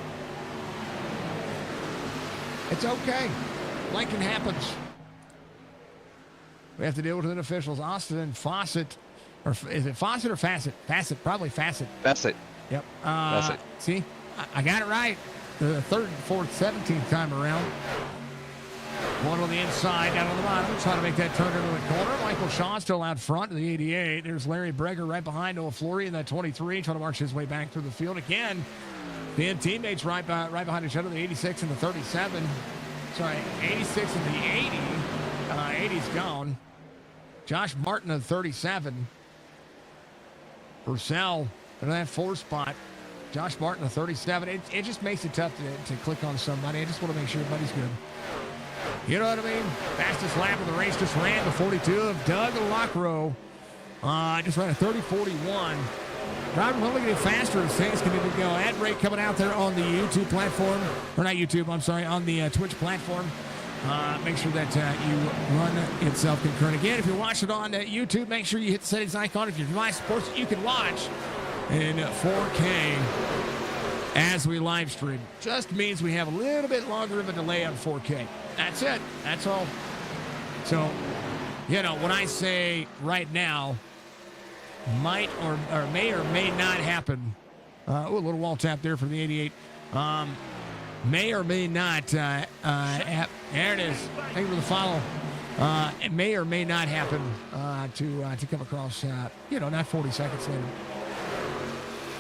It's okay. Blinking happens. We have to deal with the officials. Austin Fawcett. Or is it Fawcett or Fassett? Fassett, probably Fassett. Fassett. Yep. Fassett. See, I got it right. The third, fourth, 17th time around. One on the inside, down on the bottom, trying to make that turn into the corner. Michael Shaw still out front in the 88. There's Larry Breger right behind Noah Flory in that 23, trying to march his way back through the field again. The teammates right behind each other, the 86 and the 37. Sorry, 86 and the 80. 80's gone. Josh Martin of 37. Purcell in that 4 spot. Josh Martin, a 37. It just makes it tough to click on somebody. I just want to make sure everybody's good. You know what I mean? Fastest lap of the race just ran the 42 of Doug Lockrow. Just ran a 30:41. Driving only getting faster as things continue to go. Ad break coming out there on the YouTube platform. Or not YouTube, I'm sorry, on the Twitch platform. Make sure that you run it self-concurrent. Again, if you're watching on YouTube, make sure you hit the settings icon. If your device supports it, you can watch in 4K as we live stream. Just means we have a little bit longer of a delay on 4K. That's it. That's all. So, you know, when I say right now, might or may not happen. A little wall tap there for the 88. May or may not. There it is. Thank you for the follow. It may or may not happen to come across. Not 40 seconds later.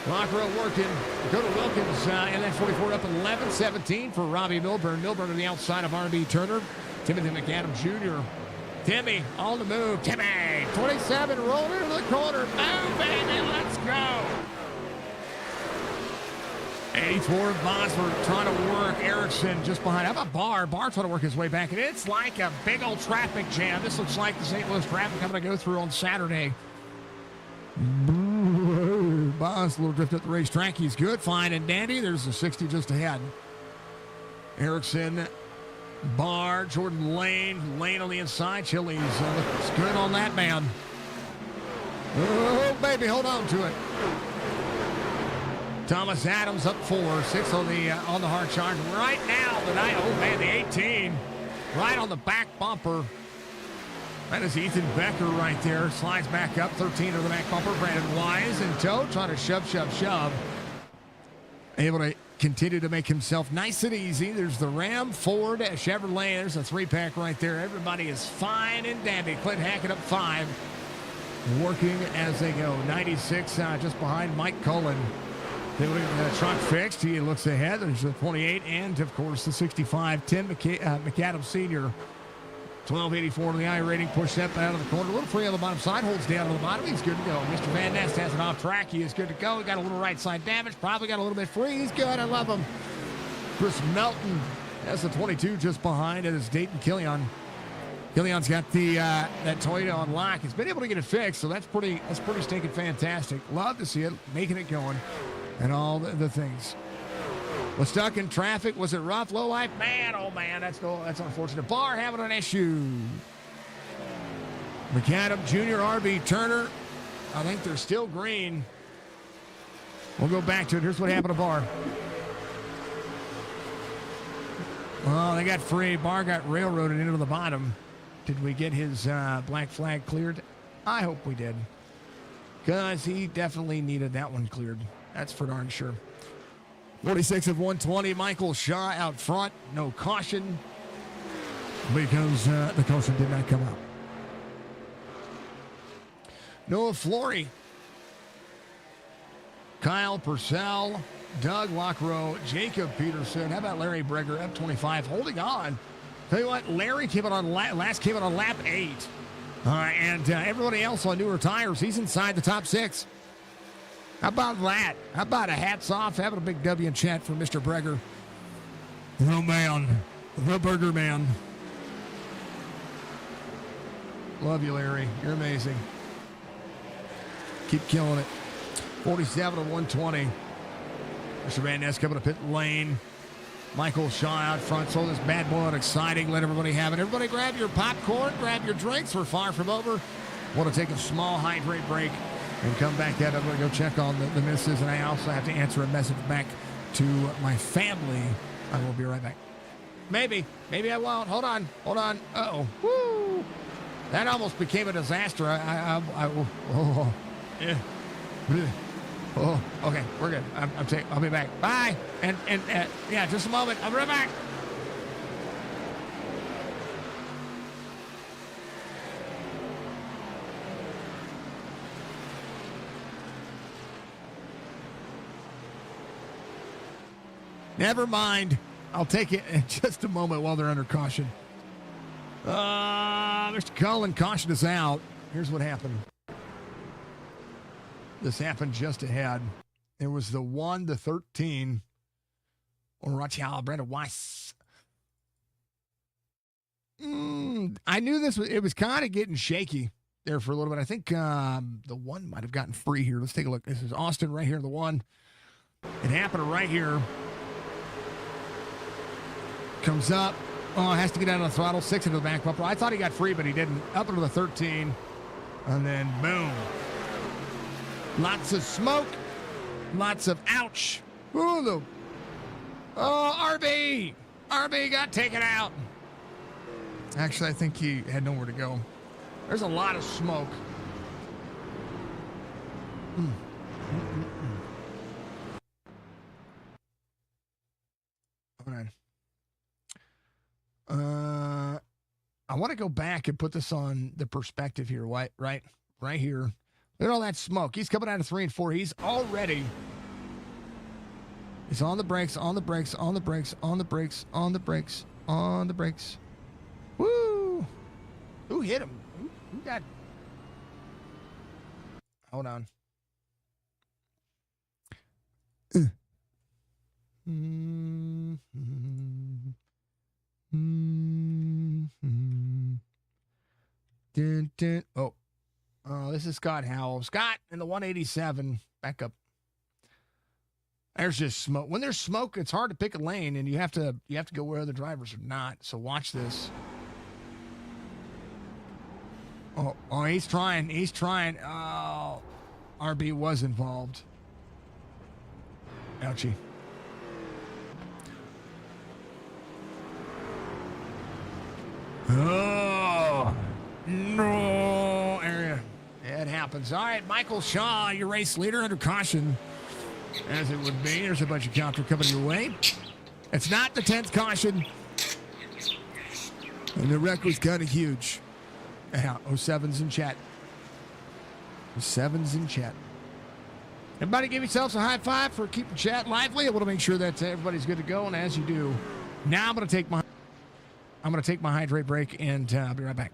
Lockrow working. Dakota Wilkins in that 44 up 11-17 for Robbie Milburn. Milburn on the outside of R.B. Turner. Timothy McAdam Jr. Timmy on the move. Timmy, 27, rolling into the corner. Move, baby, let's go. 84, Bosworth trying to work. Erickson just behind. How about Barr? Barr trying to work his way back. And it's like a big old traffic jam. This looks like the St. Louis traffic I'm going to go through on Saturday. Boss, a little drift up the racetrack. He's good, fine and dandy. There's a 60 just ahead. Erickson, Barr, Jordan Lane on the inside. Chili's looks good on that man. Oh, baby, hold on to it. Thomas Adams up 4, 6 on the hard charge. Right now, the 18, right on the back bumper. That is Ethan Becker right there. Slides back up, 13 to the back bumper. Brandon Wise in tow, trying to shove. Able to continue to make himself nice and easy. There's the Ram, Ford, Chevrolet. There's a 3-pack right there. Everybody is fine and dandy. Clint Hackett up 5. Working as they go. 96 just behind Mike Cullen. They look at the truck fixed. He looks ahead. There's the 28 and, of course, the 65. Tim McAdam Sr. 1284 to the iRating. Push that out of the corner. A little free on the bottom side. Holds down on the bottom. He's good to go. Mr. Van Ness has it off track. He is good to go. He got a little right side damage. Probably got a little bit free. He's good. I love him. Chris Melton has the 22 just behind. It is Dayton Killian. Killian's got the that Toyota on lock. He's been able to get it fixed, so that's pretty stinking fantastic. Love to see it. Making it going. And all the things. Was stuck in traffic. Was it rough? Low life? Man, oh man, that's unfortunate. Barr having an issue. McAdam Jr., R.B. Turner. I think they're still green. We'll go back to it. Here's what happened to Barr. Well, they got free. Barr got railroaded into the bottom. Did we get his black flag cleared? I hope we did. Because he definitely needed that one cleared. That's for darn sure. 46 of 120. Michael Shaw out front. No caution because the caution did not come out. Noah Flory. Kyle Purcell. Doug Lockrow. Jacob Peterson. How about Larry Breger up 25? Holding on. Tell you what, Larry came in on lap 8. And everybody else on newer tires, he's inside the top 6. How about that? How about a hats off? Having a big W in chat for Mr. Breger. Oh, man. The Burger Man. Love you, Larry. You're amazing. Keep killing it. 47 of 120. Mr. Van Ness coming to pit lane. Michael Shaw out front. So this bad boy out exciting. Let everybody have it. Everybody grab your popcorn. Grab your drinks. We're far from over. Want to take a small hydrate break and come back at it. I'm going to go check on the misses, and I also have to answer a message back to my family. I will be right back. Maybe I won't. Hold on. Uh-oh. Woo! That almost became a disaster. Oh, okay, we're good. I'll be back. Bye. And yeah, just a moment. I'll be right back. Never mind. I'll take it in just a moment while they're under caution. Mr. Cullen, caution is out. Here's what happened. This happened just ahead. It was the 1 to 13. Orachial, Brenda Weiss. I knew it was kind of getting shaky there for a little bit. I think the 1 might have gotten free here. Let's take a look. This is Austin right here, the 1. It happened right here. Comes up. Oh, has to get out of the throttle. 6 into the back bumper. I thought he got free, but he didn't. Up into the 13. And then boom. Lots of smoke. Lots of ouch. Ooh, RB. RB got taken out. Actually, I think he had nowhere to go. There's a lot of smoke. All right. I want to go back and put this on the perspective here. Right here. Look at all that smoke. He's coming out of 3 and 4. He's already. He's on the brakes, on the brakes, on the brakes, on the brakes, on the brakes, on the brakes. Woo! Who hit him? Who got? Hold on. Oh, this is Scott Howell. Scott in the 187. Back up. There's just smoke. When there's smoke, it's hard to pick a lane, and you have to go where other drivers are not. So watch this. Oh, he's trying. He's trying. Oh, RB was involved. Ouchie. Oh, no area. It happens. All right, Michael Shaw, your race leader under caution, as it would be. There's a bunch of counter coming your way. It's not the 10th caution. And the wreck was kind of huge. Yeah, 07's in chat. 07's in chat. Everybody give yourselves a high five for keeping chat lively. I want to make sure that everybody's good to go. And as you do, now I'm going to take my hydrate break, and I'll be right back.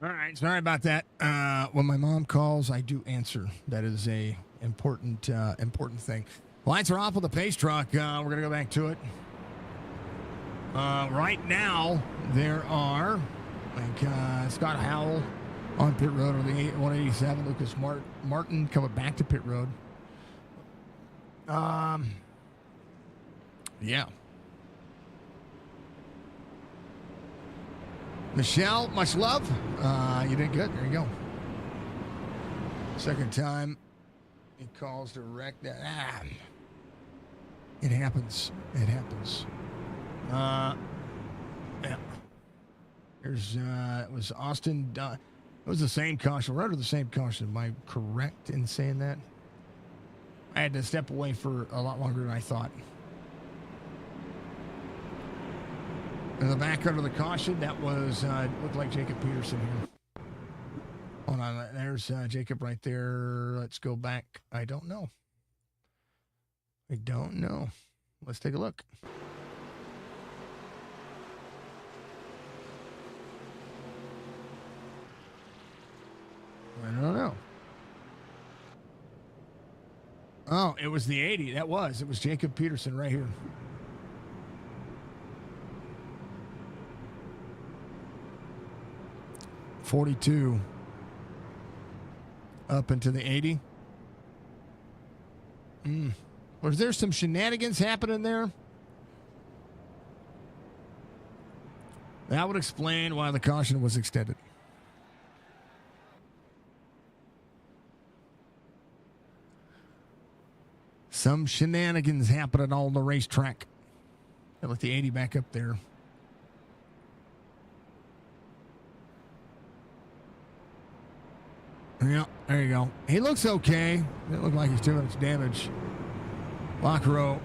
All right, sorry about that. When my mom calls, I do answer. That is a important thing. Lights are off with the pace truck. We're gonna go back to it. Right now, there are Scott Howell on pit road on the 187. Lucas Martin coming back to pit road. Yeah. Michelle, much love. You did good. There you go. Second time he calls direct. It happens. It happens. Yeah. There's it was Austin. It was the same caution. We're under the same caution. Am I correct in saying that? I had to step away for a lot longer than I thought. In the back under the caution, that was looked like Jacob Peterson here. Hold on, there's Jacob right there. Let's go back. I don't know. Let's take a look. I don't know. Oh, it was the 80. It was Jacob Peterson right here. .42 up into the 80. Was there some shenanigans happening there? That would explain why the caution was extended. Some shenanigans happening on the racetrack. I let the 80 back up there. Yeah, there you go. He looks okay. Doesn't look like he's doing much damage. Lock row.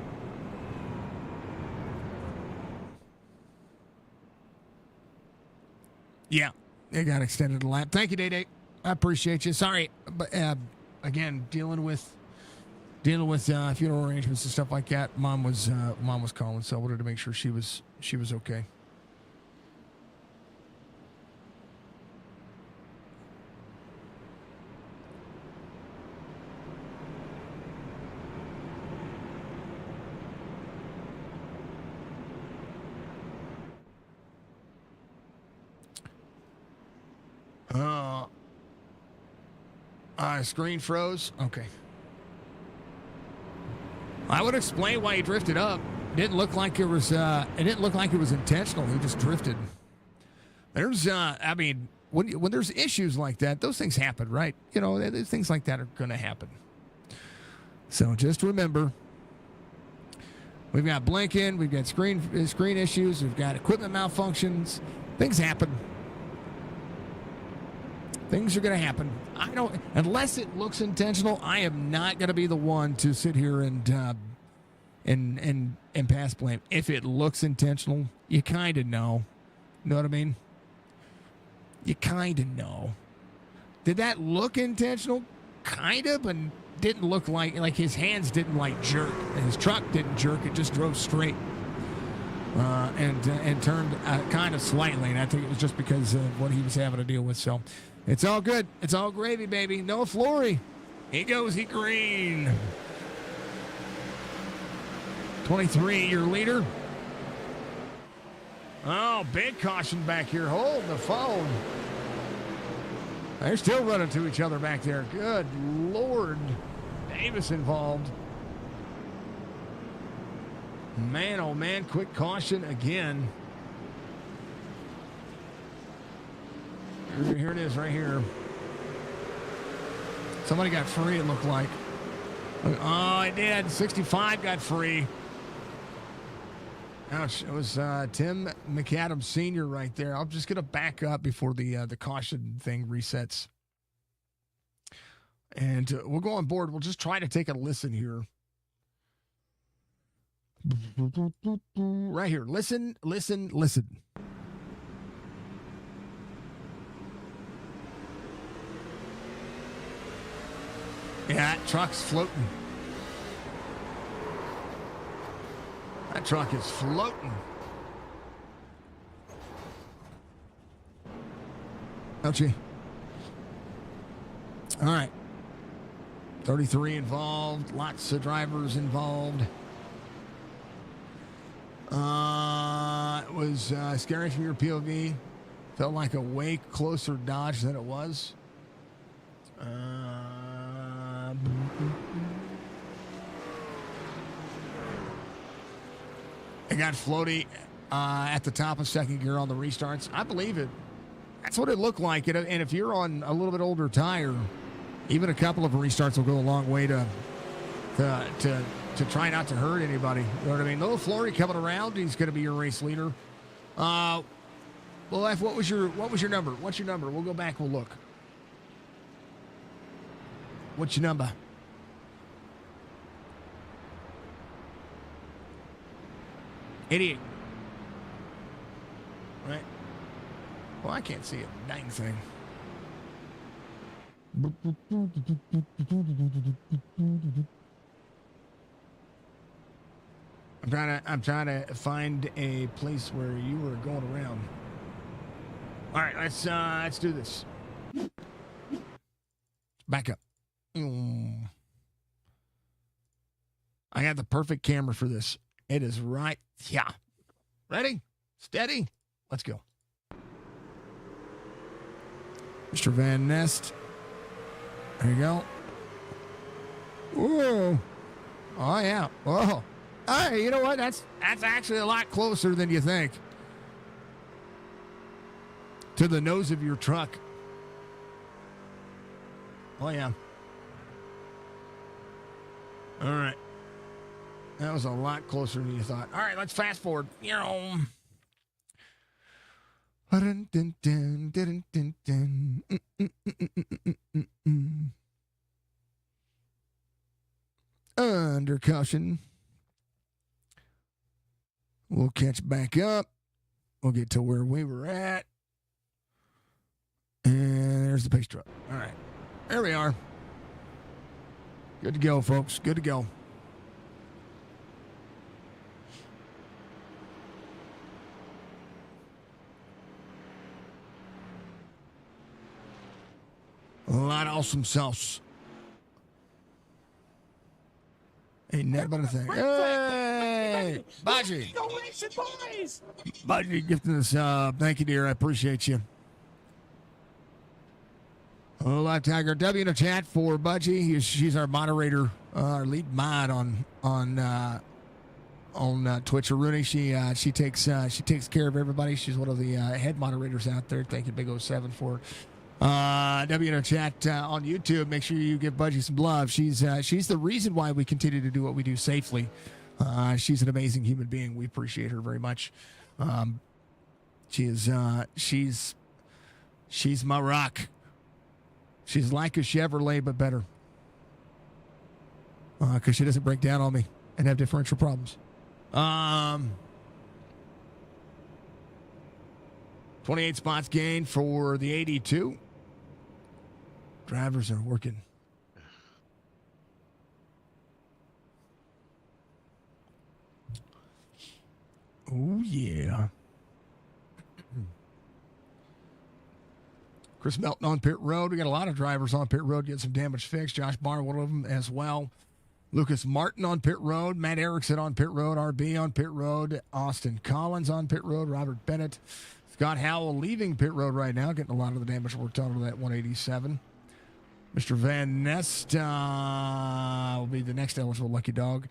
Yeah, it got extended a lap. Thank you, Day Day. I appreciate you. Sorry, but again, dealing with funeral arrangements and stuff like that. Mom was calling, so I wanted to make sure she was okay. Screen froze. Okay. I would explain why he drifted up. Didn't look like it was. It didn't look like it was intentional. He just drifted. There's. I mean, when there's issues like that, those things happen, right? You know, things like that are going to happen. So just remember, we've got blinking, we've got screen issues, we've got equipment malfunctions. Things happen. Things are going to happen. I don't, unless it looks intentional. I am not going to be the one to sit here and pass blame. If it looks intentional, you kind of know. Know what I mean? You kind of know. Did that look intentional? Kind of, but didn't look like his hands didn't jerk. And his truck didn't jerk. It just drove straight. And turned kind of slightly, and I think it was just because of what he was having to deal with. So it's all good. It's all gravy, baby. No Flory. He goes, he green. 23, your leader. Oh, big caution back here. Hold the phone. They're still running to each other back there. Good Lord. Davis involved. Man, oh man, quick caution again. Here it is right here. Somebody got free, it looked like. Oh, it did. 65 got free. Ouch. It was Tim McAdams Sr. right there. I'm just going to back up before the caution thing resets. And we'll go on board. We'll just try to take a listen here. Right here. Listen, listen, listen. Yeah, that truck's floating. That truck is floating. Ouchie. All right. 33 involved. Lots of drivers involved. It was scary from your POV. Felt like a way closer dodge than it was. It got floaty at the top of second gear on the restarts. I believe it. That's what it looked like. And if you're on a little bit older tire, even a couple of restarts will go a long way to try not to hurt anybody. You know what I mean? Little Flory coming around. He's going to be your race leader. Well, F, what was your number? What's your number? We'll go back. We'll look. What's your number? Idiot. Right. Well, I can't see a dang thing. I'm trying to find a place where you were going around. All right, let's do this. Back up. I got the perfect camera for this. It is right. Yeah. Ready? Steady? Let's go. Mr. Van Nest. There you go. Whoa. Oh, yeah. Whoa. Hey, you know what? That's actually a lot closer than you think. To the nose of your truck. Oh, yeah. All right. That was a lot closer than you thought. All right, let's fast forward. Under caution. We'll catch back up. We'll get to where we were at. And there's the pace truck. All right. There we are. Good to go, folks. Good to go. A lot of awesome sauce. Ain't that but a thing. Hey! Baji! Baji gifting us up. Thank you, dear. I appreciate you. Oh, Live Tiger. W in the chat for Budgie. She's our moderator, our lead mod on Twitch. Rooney. She takes care of everybody. She's one of the head moderators out there. Thank you, Big 07 for W in our chat on YouTube. Make sure you give Budgie some love. She's the reason why we continue to do what we do safely. She's an amazing human being. We appreciate her very much. She's my rock. She's like a Chevrolet, but better. Because she doesn't break down on me and have differential problems. 28 spots gained for the 82. Drivers are working. Oh, yeah. Chris Melton on pit road. We got a lot of drivers on pit road getting some damage fixed. Josh Barr, one of them as well. Lucas Martin on pit road. Matt Erickson on pit road. RB on pit road. Austin Collins on pit road. Robert Bennett. Scott Howell leaving pit road right now, getting a lot of the damage worked on that 187. Mr. Van Nest will be the next eligible lucky dog.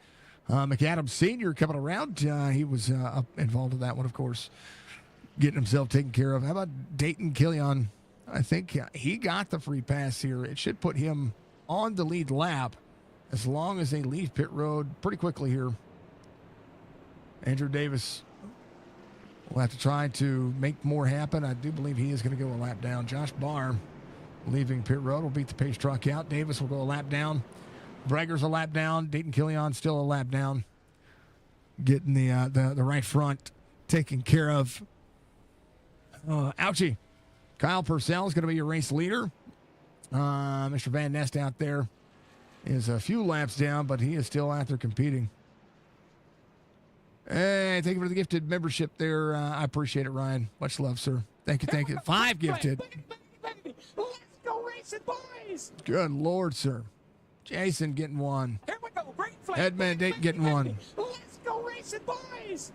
McAdams Sr. coming around. He was involved in that one, of course, getting himself taken care of. How about Dayton Killian? I think he got the free pass here. It should put him on the lead lap as long as they leave pit road pretty quickly here. Andrew Davis will have to try to make more happen. I do believe he is going to go a lap down. Josh Barr leaving pit road will beat the pace truck out. Davis will go a lap down. Brager's a lap down. Dayton Killian still a lap down. Getting the right front taken care of. Ouchie. Kyle Purcell is going to be your race leader. Mr. Van Nest out there is a few laps down, but he is still out there competing. Hey, thank you for the gifted membership there. I appreciate it, Ryan. Much love, sir. Thank you. 5 gifted. racing, boys. Good Lord, sir. Jason getting one. Here we go. Green flag. Ed Mandate getting one. Let's go racing, boys.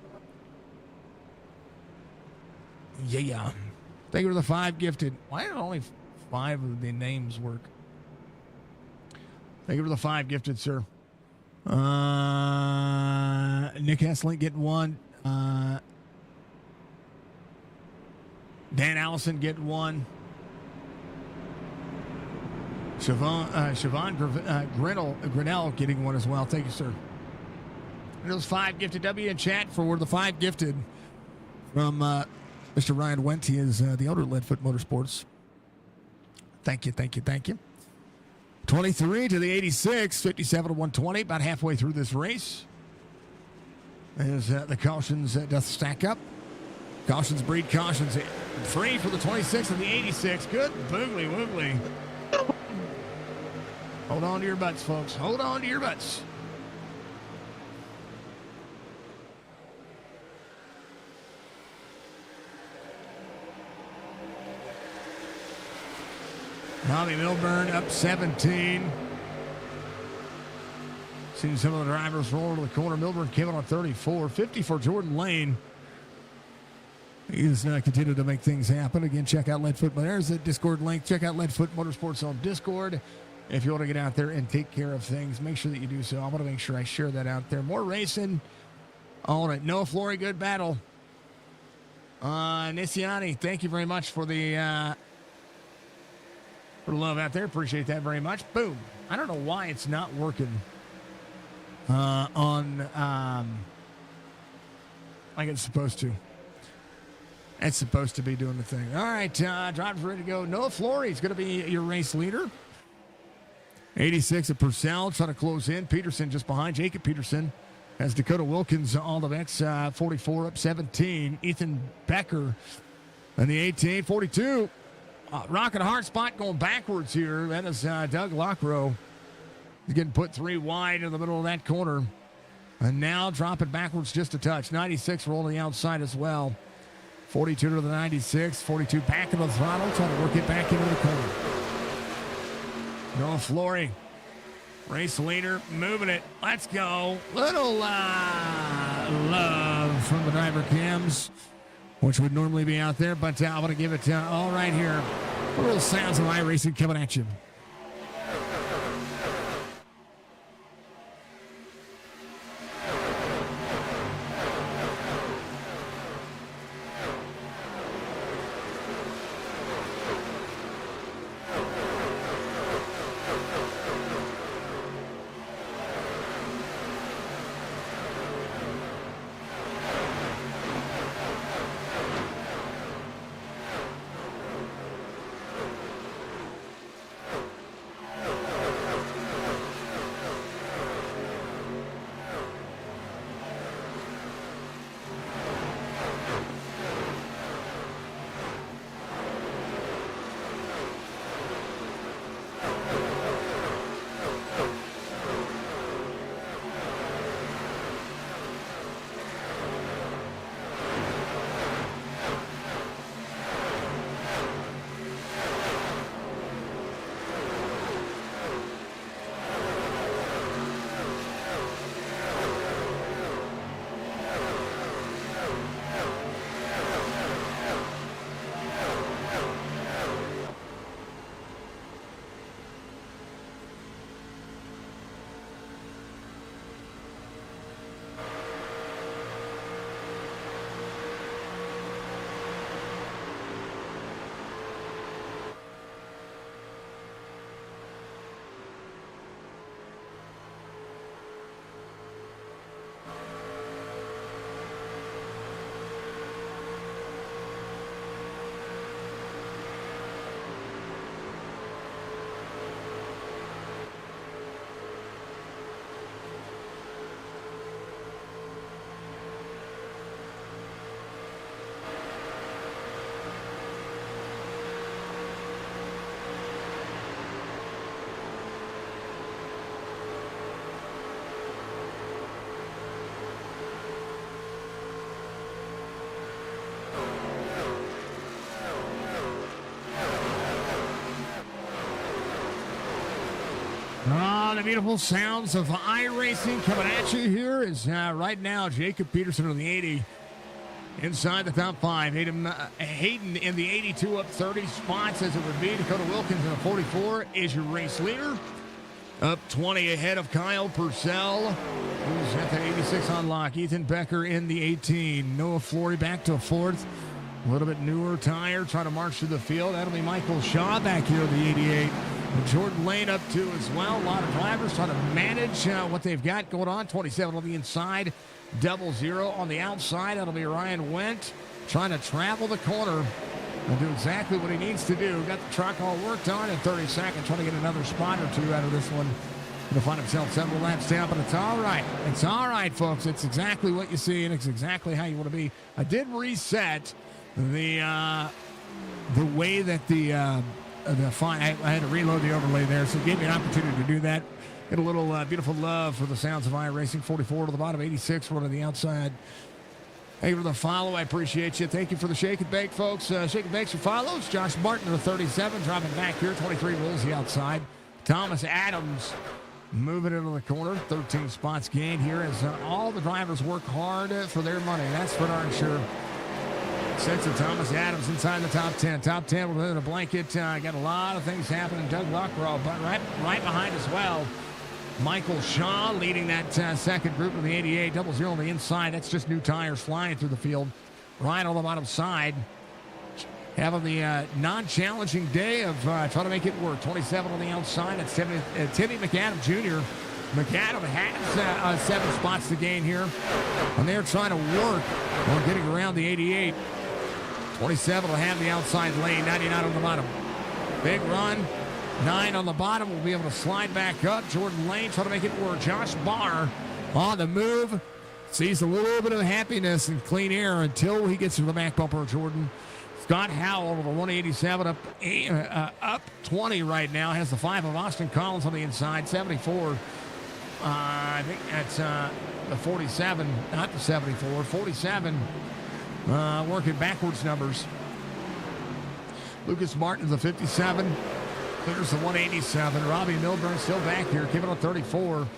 Yeah. Thank you for the 5 gifted. Why did only 5 of the names work? Thank you for the 5 gifted, sir. Nick Hesslink getting one. Dan Allison getting one. Siobhan Grinnell getting one as well. Thank you, sir. And those 5 gifted. W in chat for the 5 gifted from Mr. Ryan Went. He is the owner of LEADFOOT Motorsports. Thank you, thank you, thank you. 23 to the 86, 57 to 120, about halfway through this race. As the cautions doth stack up. Cautions breed cautions. 3 for the 26 and the 86. Good boogly woogly. Hold on to your butts, folks. Hold on to your butts. Bobby Milburn up 17. Seeing some of the drivers roll to the corner. Milburn came in on 34. 50 for Jordan Lane. He's continued to make things happen. Again, check out LEADFOOT. There's the Discord link. Check out LEADFOOT Motorsports on Discord. If you want to get out there and take care of things, make sure that you do so. I want to make sure I share that out there. More racing. All right. Noah Flory, good battle. Nisiani, thank you very much for the love out there. Appreciate that very much. Boom. I don't know why it's not working like it's supposed to. It's supposed to be doing the thing. All right, drivers ready to go. Noah Flory is going to be your race leader. 86 at Purcell, trying to close in. Peterson just behind. Jacob Peterson has Dakota Wilkins all the X 44 up 17. Ethan Becker and the 18. 42. Rocking a hard spot going backwards here. That is Doug Lockrow. He's getting put 3 wide in the middle of that corner. And now dropping backwards just a touch. 96 rolling the outside as well. 42 to the 96. 42 back into the throttle. Trying to work it back into the corner. Noah Flory, race leader, moving it. Let's go. Little love from the driver cams, which would normally be out there, but I want to give it all right here. Little sounds of iRacing coming at you. The beautiful sounds of iRacing coming at you here is right now Jacob Peterson on the 80 inside the top 5. Hayden in the 82 up 30 spots as it would be. Dakota Wilkins in the 44 is your race leader. Up 20 ahead of Kyle Purcell, who's at the 86 on lock. Ethan Becker in the 18. Noah Flory back to 4th. A little bit newer tire, trying to march through the field. That'll be Michael Shaw back here, the 88. And Jordan Lane up 2 as well. A lot of drivers trying to manage what they've got going on. 27 on the inside, 00 on the outside. That'll be Ryan Wendt trying to travel the corner and do exactly what he needs to do. Got the truck all worked on in 30 seconds, trying to get another spot or 2 out of this one. Going to find himself several laps down, but it's all right. It's all right, folks. It's exactly what you see, and it's exactly how you want to be. I did reset the way that I had to reload the overlay there, so it gave me an opportunity to do that. Get a little beautiful love for the sounds of iRacing. 44 to the bottom, 86 one on the outside. Thank you for the follow. I appreciate you. Thank you for the shake and bake, folks. Shake and bakes for follows. Josh Martin to the 37, dropping back here. 23 rolls the outside. Thomas Adams moving into the corner. 13 spots gained here as all the drivers work hard for their money. That's for darn sure. Sets of Thomas Adams inside the top 10. Top 10 within a blanket. Got a lot of things happening. Doug Lockrell, but right behind as well. Michael Shaw leading that second group of the 88. 00 on the inside. That's just new tires flying through the field. Right on the bottom side. Having the non-challenging day of trying to make it work. 27 on the outside. That's Timmy McAdam Jr. McAdam has 7 spots to gain here. And they're trying to work on getting around the 88. 27 will have the outside lane. 99 on the bottom. Big run. 9 on the bottom will be able to slide back up. Jordan Lane trying to make it work. Josh Barr on the move. Sees a little bit of happiness and clean air until he gets to the back bumper of Jordan. Scott Howell over 187 up 20 right now. Has the 5 of Austin Collins on the inside. 74. I think that's the 47, not the 74. 47. Working backwards numbers. Lucas Martin the 57. There's the 187. Robbie Milburn still back here. Kevin on 34.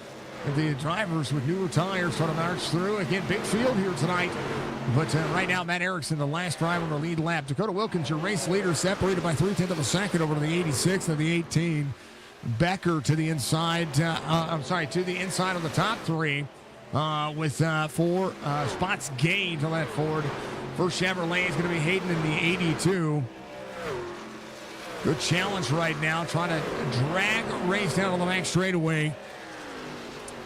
The drivers with newer tires trying to march through. Again, big field here tonight. But right now, Matt Erickson, the last driver on the lead lap. Dakota Wilkins, your race leader, separated by 0.3 of a second over to the 86 and the 18. Becker to the inside. To the inside of the top 3 with 4 spots gained on that Ford. First Chevrolet is going to be Hayden in the 82. Good challenge right now, trying to drag race down on the back straightaway.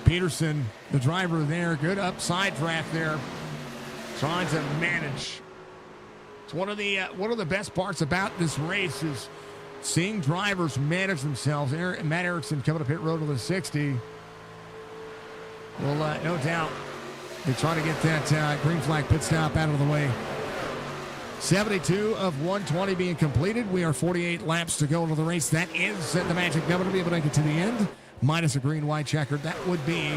Peterson, the driver there, good upside draft there, trying to manage. It's one of the best parts about this race is seeing drivers manage themselves. Matt Erickson coming to pit road with a 60. Well, no doubt they try to get that green flag pit stop out of the way. 72 of 120 being completed. We are 48 laps to go into the race. That is the magic number to be able to make it to the end. Minus a green-white checker. That would be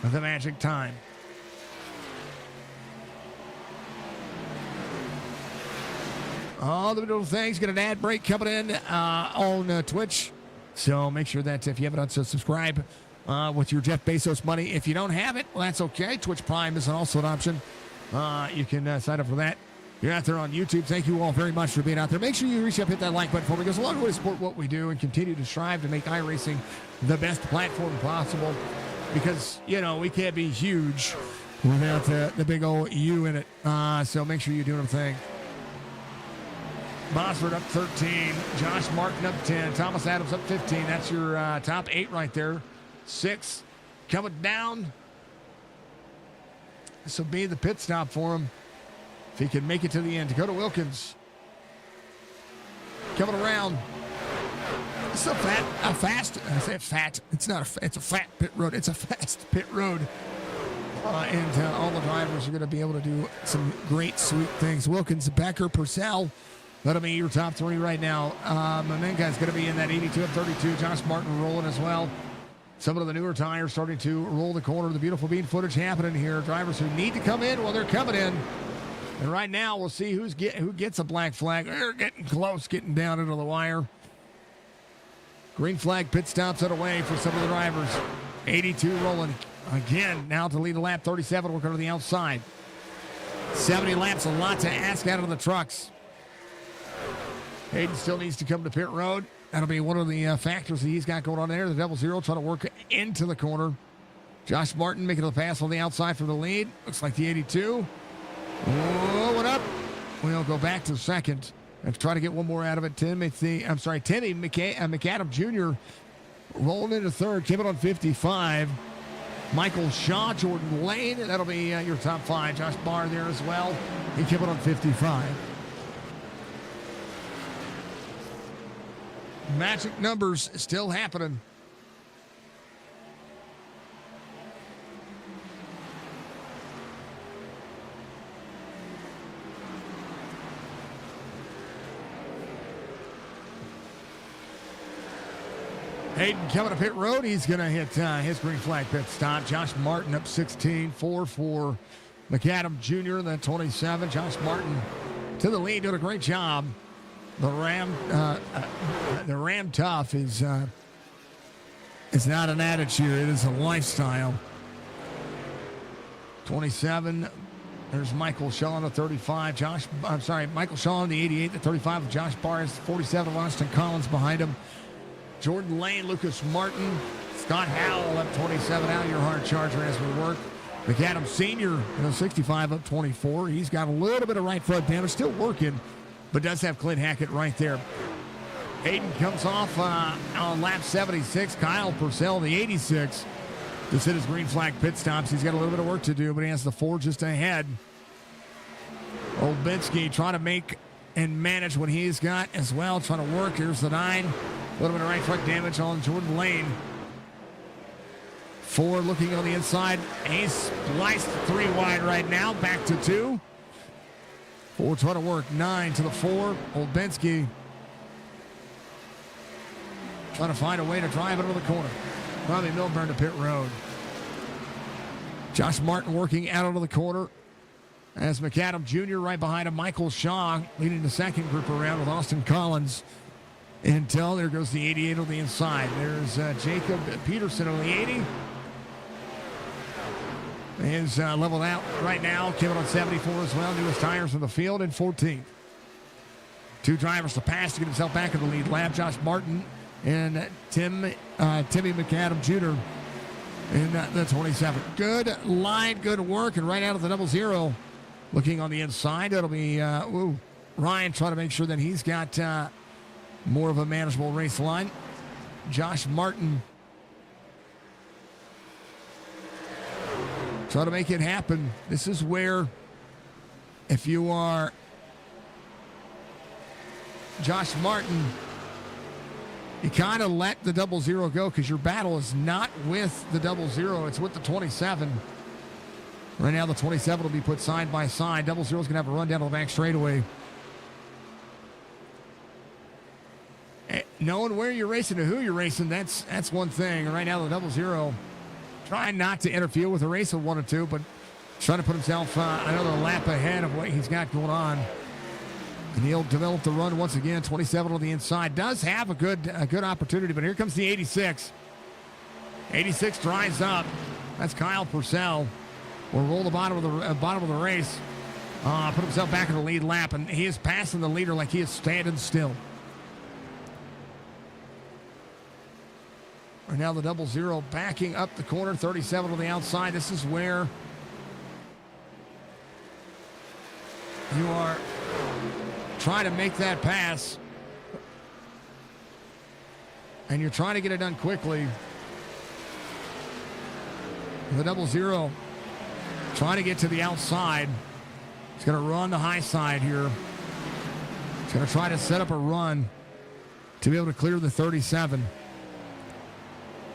the magic time. All the little things. Get an ad break coming in on Twitch. So make sure that if you haven't done so, subscribe with your Jeff Bezos money. If you don't have it, well, that's okay. Twitch Prime is also an option. You can sign up for that. You're out there on YouTube. Thank you all very much for being out there. Make sure you reach up, hit that like button for me. Because a lot of ways to support what we do and continue to strive to make iRacing the best platform possible. Because, we can't be huge without the big old U in it. So make sure you do the thing. Bosford up 13. Josh Martin up 10. Thomas Adams up 15. That's your top 8 right there. 6 coming down. This will be the pit stop for him. If he can make it to the end. Dakota Wilkins coming around. It's a fast. I say fat. It's not it's a fat pit road. It's a fast pit road. And all the drivers are going to be able to do some great, sweet things. Wilkins, Becker, Purcell. That'll be your top 3 right now. Mamenka is going to be in that 82 of 32. Josh Martin rolling as well. Some of the newer tires starting to roll the corner. The beautiful bean footage happening here. Drivers who need to come in, well, they're coming in. And right now, we'll see who gets a black flag. They're getting close, getting down into the wire. Green flag pit stops underway for some of the drivers. 82 rolling again now to lead the lap. 37 will go to the outside. 70 laps, a lot to ask out of the trucks. Hayden still needs to come to pit road. That'll be one of the factors that he's got going on there. The Double Zero trying to work into the corner. Josh Martin making the pass on the outside for the lead. Looks like the 82. Oh, what up? We'll go back to second and try to get one more out of it. Timmy McAdam Jr. rolling into third. Came in on 55. Michael Shaw, Jordan Lane. That'll be your top five. Josh Barr there as well. He came in on 55. Magic numbers still happening. Hayden coming to pit road. He's going to hit his green flag pit stop. Josh Martin up 16, 4 for McAdam Jr. Then 27. Josh Martin to the lead, doing a great job. The Ram Tough is not an attitude. It is a lifestyle. 27. There's Michael Shaw on the 35. Michael Shaw on the 88. The 35 of Josh Barr. 47 of Austin Collins behind him. Jordan Lane, Lucas Martin, Scott Howell up 27 out of your hard charger as we work. McAdam Sr. 65 up 24. He's got a little bit of right front damage, still working, but does have Clint Hackett right there. Hayden comes off on lap 76. Kyle Purcell, the 86, just hit his green flag pit stops. He's got a little bit of work to do, but he has the 4 just ahead. Olbinski trying to make and manage what he's got as well, trying to work. Here's the 9. A little bit of right front damage on Jordan Lane. 4 looking on the inside. He's spliced 3 wide right now. Back to 2. 4 trying to work. 9 to the 4. Olbinski trying to find a way to drive it over the corner. Robbie Milburn to pit road. Josh Martin working out onto the corner. As McAdam Jr. right behind him. Michael Shaw leading the second group around with Austin Collins. Until there goes the 88 on the inside. There's Jacob Peterson on the 80. Is leveled out right now. Kevin on 74 as well. Newest tires in the field in 14th. 2 drivers to pass to get himself back in the lead lap. Josh Martin and Timmy McAdam Jr. in the 27. Good line, good work, and right out of the Double Zero. Looking on the inside, it'll be Ryan trying to make sure that he's got more of a manageable race line. Josh Martin trying to make it happen. This is where, if you are Josh Martin, you kind of let the Double Zero go because your battle is not with the Double Zero. It's with the 27. Right now, the 27 will be put side by side. Double Zero's going to have a run down to the back straightaway. Knowing where you're racing and who you're racing, that's one thing. Right now, the Double Zero trying not to interfere with the race of 1 or 2, but trying to put himself another lap ahead of what he's got going on. And he'll develop the run once again. 27 on the inside. Does have a good opportunity, but here comes the 86. 86 drives up. That's Kyle Purcell. Will roll the bottom of the race. Put himself back in the lead lap, and he is passing the leader like he is standing still. Right now the Double Zero backing up the corner, 37 on the outside. This is where you are trying to make that pass, and you're trying to get it done quickly. The Double Zero trying to get to the outside. He's going to run the high side here. He's going to try to set up a run to be able to clear the 37.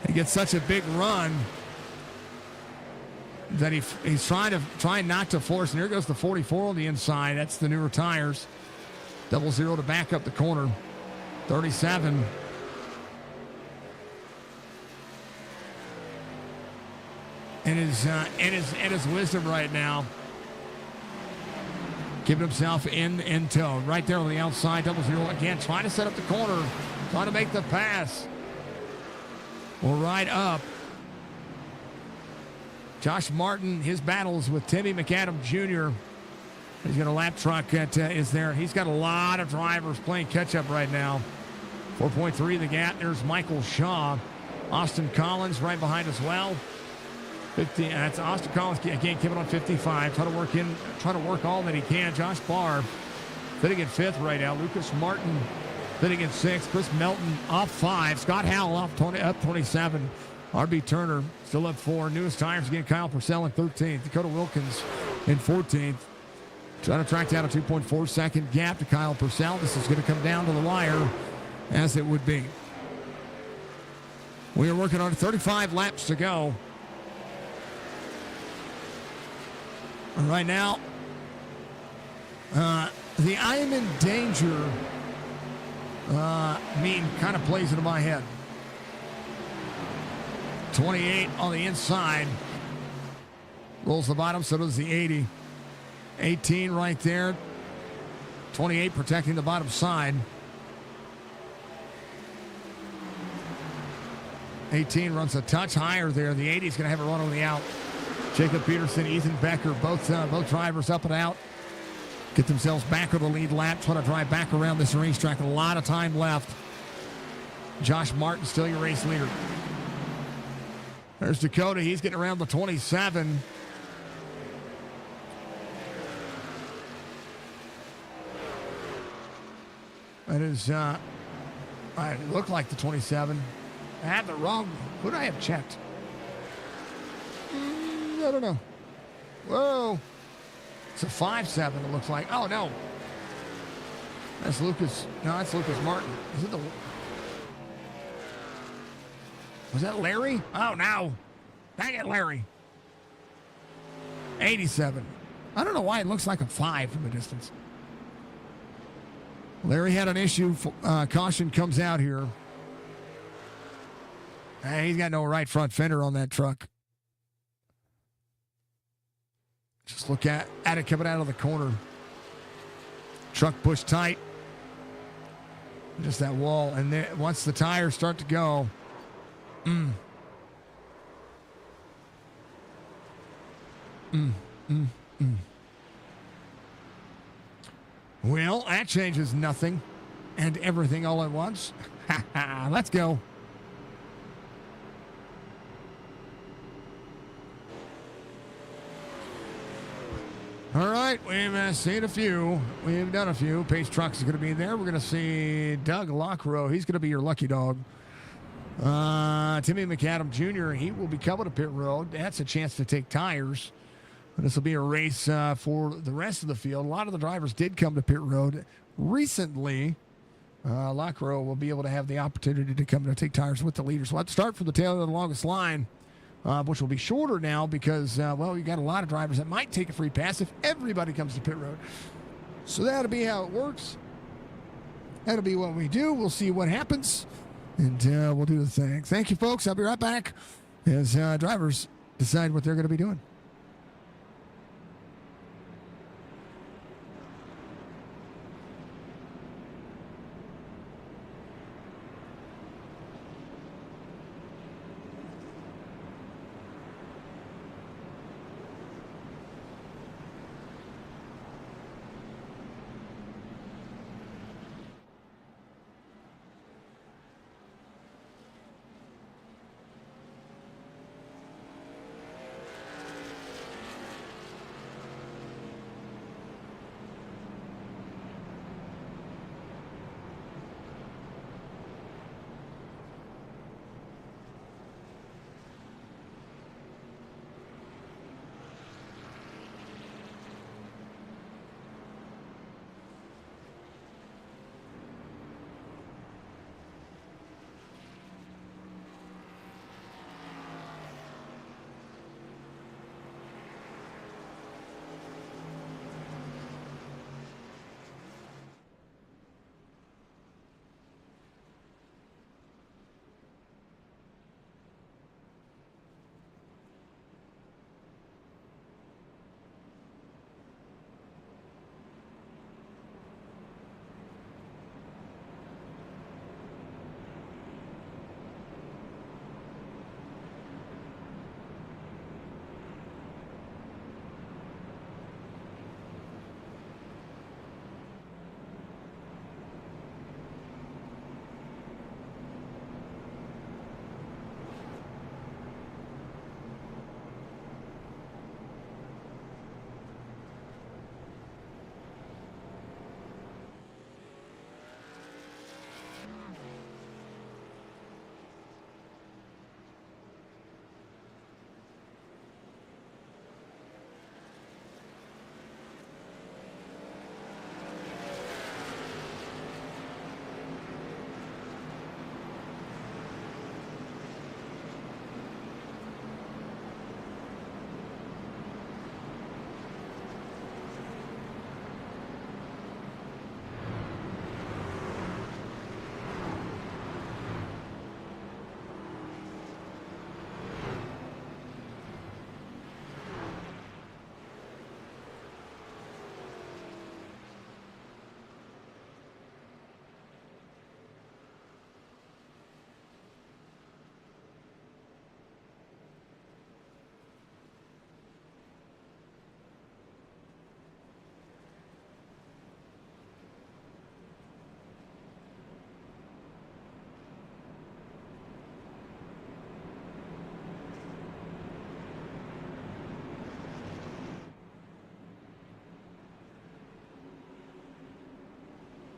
He gets such a big run that he's trying not to force. And here goes the 44 on the inside. That's the newer tires. Double Zero to back up the corner. 37. And his wisdom right now. Giving himself in tow. Right there on the outside. Double Zero again trying to set up the corner. Trying to make the pass. will ride up. Josh Martin, his battles with Timmy McAdam Jr. He's got a lap truck that is there. He's got a lot of drivers playing catch-up right now. 4.3 the gap. There's Michael Shaw. Austin Collins right behind as well. 50. That's Austin Collins again, keeping on 55. Trying to work all that he can. Josh Barr sitting in 5th right now. Lucas Martin sitting in 6th. Chris Melton off 5. Scott Howell up 27. RB Turner still up 4. Newest Tires again. Kyle Purcell in 13th. Dakota Wilkins in 14th. Trying to track down a 2.4 second gap to Kyle Purcell. This is going to come down to the wire as it would be. We are working on 35 laps to go. Right now, the I am in danger meme kind of plays into my head. 28 on the inside. Rolls the bottom, so does the 80. 18 right there. 28 protecting the bottom side. 18 runs a touch higher there. The 80 is going to have a run on the out. Jacob Peterson, Ethan Becker, both drivers up and out. Get themselves back on the lead lap. Trying to drive back around this racetrack. A lot of time left. Josh Martin still your race leader. There's Dakota. He's getting around the 27. That is, it looked like the 27. I had the wrong. Who did I have checked? I don't know. Whoa. It's a 5-7, it looks like. Oh, no. That's Lucas. No, that's Lucas Martin. Is it the... Was that Larry? Oh, no. Dang it, Larry. 87. I don't know why it looks like a 5 from a distance. Larry had an issue. Caution comes out here. Hey, he's got no right front fender on that truck. Just look at it coming out of the corner. Truck pushed tight. Just that wall. And then once the tires start to go, Well, that changes nothing and everything all at once. Let's go. All right, we've seen a few. We've done a few. Pace Trucks is going to be there. We're going to see Doug Lockrow. He's going to be your lucky dog. Timmy McAdam Jr., he will be coming to pit road. That's a chance to take tires. This will be a race for the rest of the field. A lot of the drivers did come to pit road recently. Lockrow will be able to have the opportunity to come to take tires with the leaders. We'll have to start from the tail of the longest line. Which will be shorter now because, you got a lot of drivers that might take a free pass if everybody comes to pit road. So that'll be how it works. That'll be what we do. We'll see what happens, and we'll do the thing. Thank you, folks. I'll be right back as drivers decide what they're going to be doing.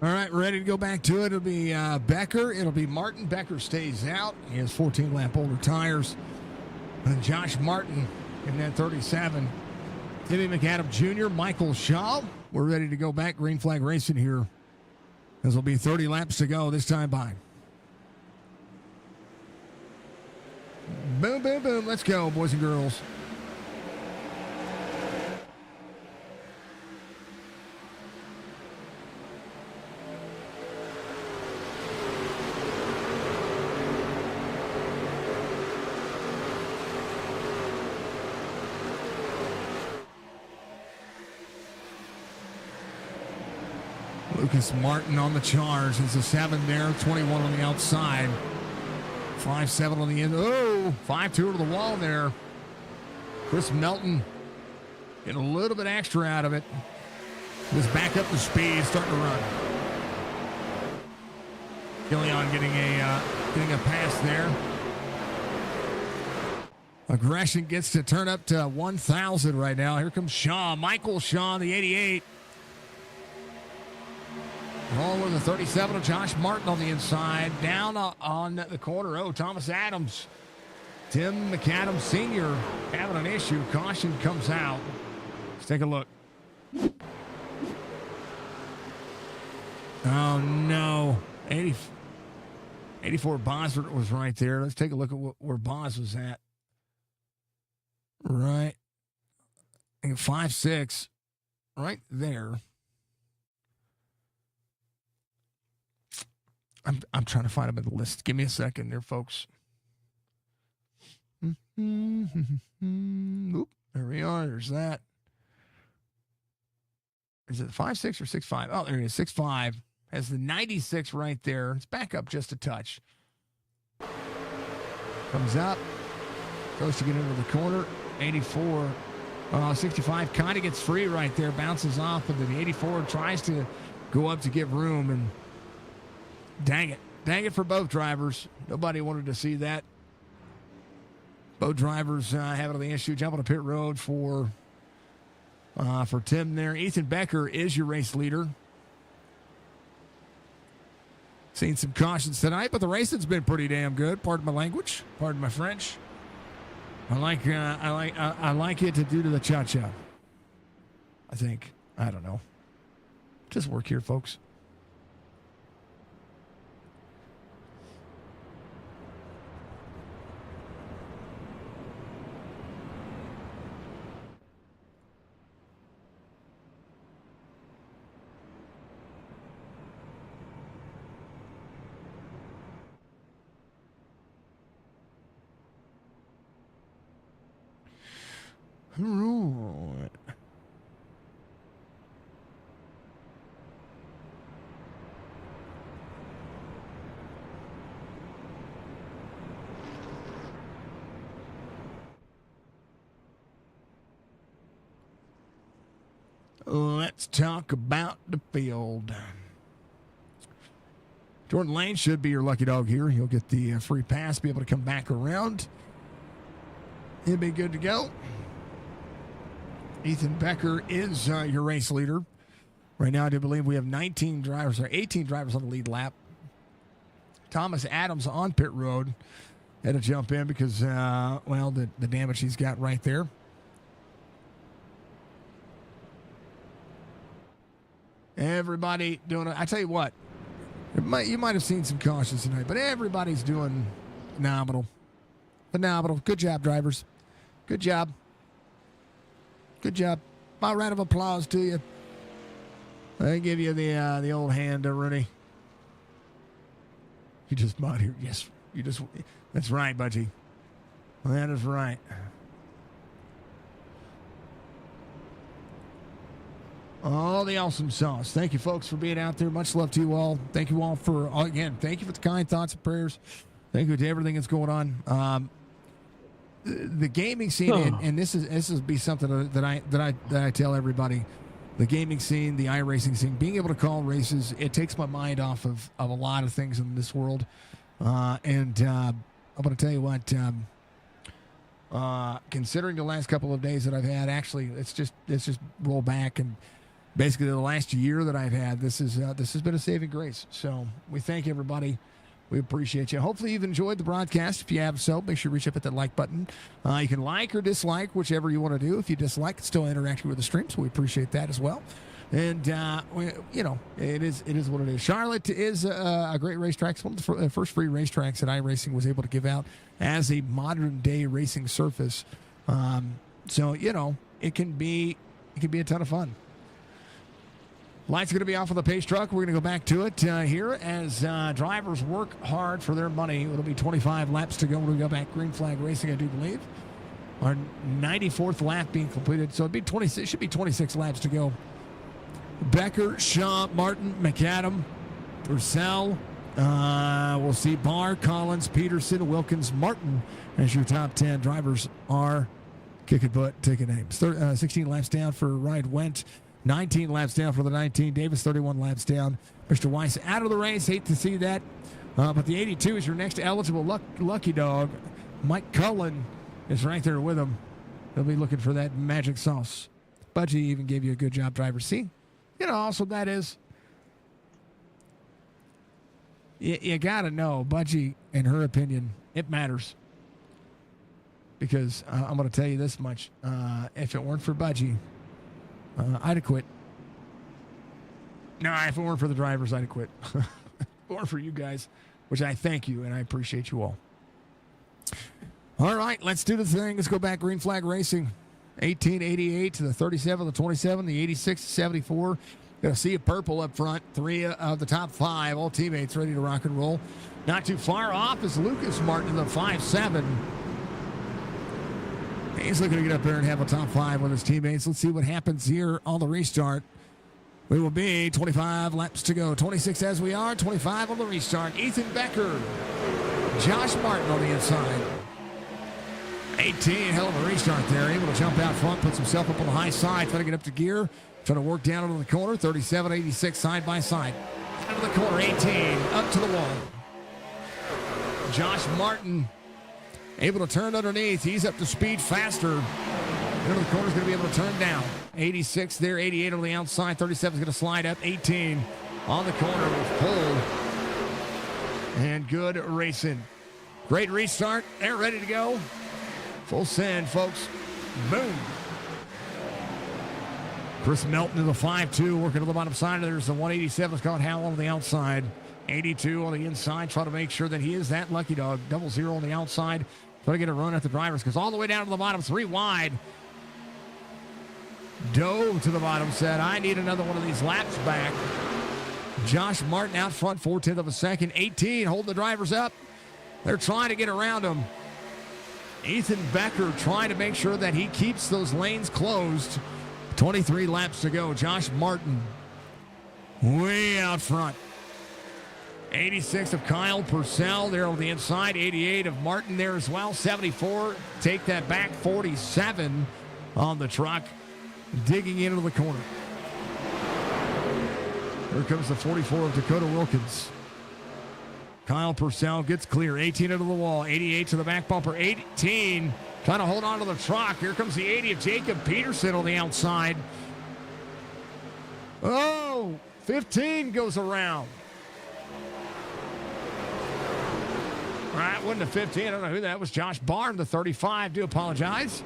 All right, ready to go back to it. It'll be Becker. It'll be Martin. Becker stays out. He has 14-lap older tires. And Josh Martin in that 37. Timmy McAdam Jr., Michael Shaw. We're ready to go back. Green flag racing here. This will be 30 laps to go this time by. Boom, boom, boom. Let's go, boys and girls. Lucas Martin on the charge. It's a 7 there, 21 on the outside. 5-7 on the end. Oh, 5-2 to the wall there. Chris Melton getting a little bit extra out of it. Just back up the speed, starting to run. Killian getting a pass there. Aggression gets to turn up to 1,000 right now. Here comes Shaw, Michael Shaw, the 88. Along with the 37 of Josh Martin on the inside. Down on the corner. Oh, Thomas Adams. Tim McAdam Sr. having an issue. Caution comes out. Let's take a look. Oh, no. 84 Bosworth was right there. Let's take a look at where Bos was at. Right. I think 5-6. Right there. I'm trying to find him in the list. Give me a second there, folks. Oop, there we are. There's that. Is it 5-6 or 6-5? Oh, there it is. 6-5. Has the 96 right there. It's back up just a touch. Comes up. Goes to get into the corner. 84. 65 kind of gets free right there. Bounces off. But the 84 tries to go up to give room. And dang it. Dang it for both drivers. Nobody wanted to see that. Both drivers having the issue. Jump on the pit road for Tim there. Ethan Becker is your race leader. Seen some cautions tonight, but the racing's been pretty damn good. Pardon my language. Pardon my French. I like it to do to the cha-cha. I think. I don't know. Just work here, folks. Right. Let's talk about the field. Jordan Lane should be your lucky dog here. He'll get the free pass, be able to come back around. He'll be good to go. Ethan Becker is your race leader. Right now, I do believe we have 18 drivers on the lead lap. Thomas Adams on pit road. Had to jump in because, the damage he's got right there. Everybody doing it. I tell you what, you might have seen some cautions tonight, but everybody's doing phenomenal. Phenomenal. Good job, drivers. Good job. Good job. My round of applause to you. I give you the old hand, Rooney. You just mod here. Yes, you just. That's right, Budgie. That is right. All the awesome sauce. Thank you, folks, for being out there. Much love to you all. Thank you all for, again, thank you for the kind thoughts and prayers. Thank you to everything that's going on. The gaming scene, and this will be something that I tell everybody. The gaming scene, the iRacing scene, being able to call races, it takes my mind off of a lot of things in this world. And I'm going to tell you what, considering the last couple of days that I've had, actually, let's just roll back and basically the last year that I've had, this has been a saving grace. So we thank everybody. We appreciate you. Hopefully you've enjoyed the broadcast. If you have so, make sure you reach up at that like button. You can like or dislike, whichever you want to do. If you dislike, it's still interacting with the stream, so we appreciate that as well. And, it is what it is. Charlotte is a great racetrack. It's one of the first free racetracks that iRacing was able to give out as a modern-day racing surface. So, it can be a ton of fun. Lights are going to be off on the pace truck. We're going to go back to it here as drivers work hard for their money. It'll be 25 laps to go when we go back. Green flag racing, I do believe. Our 94th lap being completed. So it should be 26 laps to go. Becker, Shaw, Martin, McAdam, Purcell. We'll see Barr, Collins, Peterson, Wilkins, Martin as your top 10 drivers are kicking butt, taking names. 16 laps down for Ryan Wendt. 19 laps down for the 19. Davis, 31 laps down. Mr. Weiss out of the race. Hate to see that. But the 82 is your next eligible lucky dog. Mike Cullen is right there with him. They'll be looking for that magic sauce. Budgie even gave you a good job, driver. See? Also that is. You got to know, Budgie, in her opinion, it matters. Because I'm going to tell you this much. If it weren't for Budgie, I'd have quit. No, if it weren't for the drivers, I'd have quit. If it weren't for you guys, which I thank you and I appreciate you all. All right, let's do the thing. Let's go back. Green flag racing. 1888 to the 37, the 27, the 86 to 74. Got a sea of purple up front. 3 of the top 5, all teammates ready to rock and roll. Not too far off is Lucas Martin in the 5-7. He's looking to get up there and have a top 5 with his teammates. Let's see what happens here on the restart. We will be 25 laps to go. 26 as we are, 25 on the restart. Ethan Becker, Josh Martin on the inside. 18, hell of a restart there. Able to jump out front, puts himself up on the high side, trying to get up to gear, trying to work down into the corner. 37, 86 side by side. Out of the corner, 18, up to the wall. Josh Martin able to turn underneath. He's up to speed faster. Into the corner is going to be able to turn down. 86 there, 88 on the outside. 37 is going to slide up. 18 on the corner with pull. And good racing. Great restart. They're ready to go. Full send, folks. Boom. Chris Melton to the 5-2, working to the bottom side. There's the 187. Scott Howell on the outside. 82 on the inside. Trying to make sure that he is that lucky dog. 00 on the outside. Trying to get a run at the drivers. Because all the way down to the bottom, 3 wide. Dove to the bottom, said, I need another one of these laps back. Josh Martin out front, 4/10 of a second. 18 holding the drivers up. They're trying to get around him. Ethan Becker trying to make sure that he keeps those lanes closed. 23 laps to go. Josh Martin way out front. 86 of Kyle Purcell there on the inside. 88 of Martin there as well. 74, take that back. 47 on the truck. Digging into the corner. Here comes the 44 of Dakota Wilkins. Kyle Purcell gets clear. 18 into the wall. 88 to the back bumper. 18 trying to hold on to the truck. Here comes the 80 of Jacob Peterson on the outside. Oh, 15 goes around. All right, wasn't a 15. I don't know who that was. Josh Barn, the 35. Do apologize.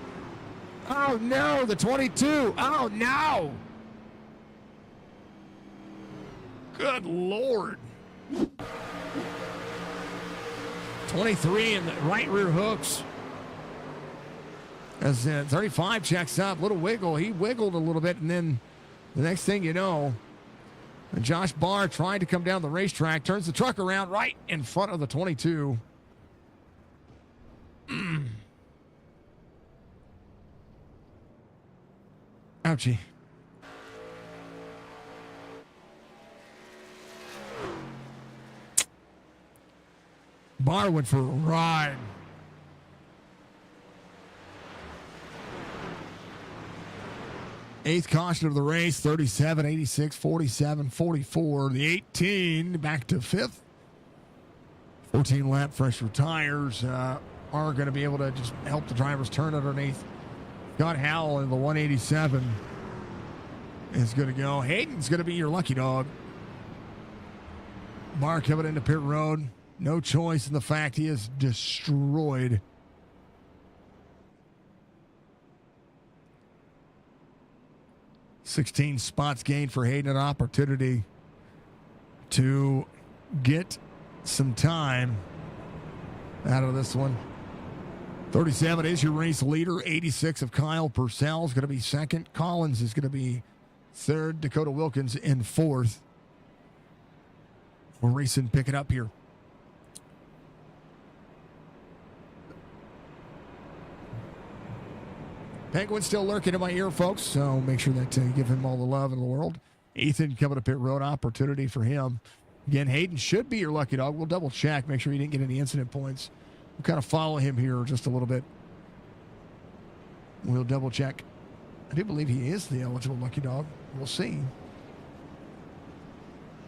Oh, no, the 22. Oh, no. Good Lord. 23 in the right rear hooks. As 35 checks up, little wiggle. He wiggled a little bit, and then the next thing you know, Josh Barr trying to come down the racetrack, turns the truck around right in front of the 22. Ouchie. Barr went for a ride. Eighth caution of the race, 37, 86, 47, 44. The 18 back to fifth. 14 lap fresher tires are going to be able to just help the drivers turn underneath. Scott Howell in the 187 is going to go. Hayden's going to be your lucky dog. Mark coming into pit road. No choice in the fact he is destroyed. $16 spots gained for Hayden, an opportunity to get some time out of this one. 37 is your race leader. 86 of Kyle Purcell is going to be second. Collins is going to be third. Dakota Wilkins in fourth. We're racing, pick it up here. Penguin's still lurking in my ear, folks, so make sure that you give him all the love in the world. Ethan coming to pit road, opportunity for him. Again, Hayden should be your lucky dog. We'll double check, make sure he didn't get any incident points. We'll kind of follow him here just a little bit. We'll double check. I do believe he is the eligible lucky dog. We'll see.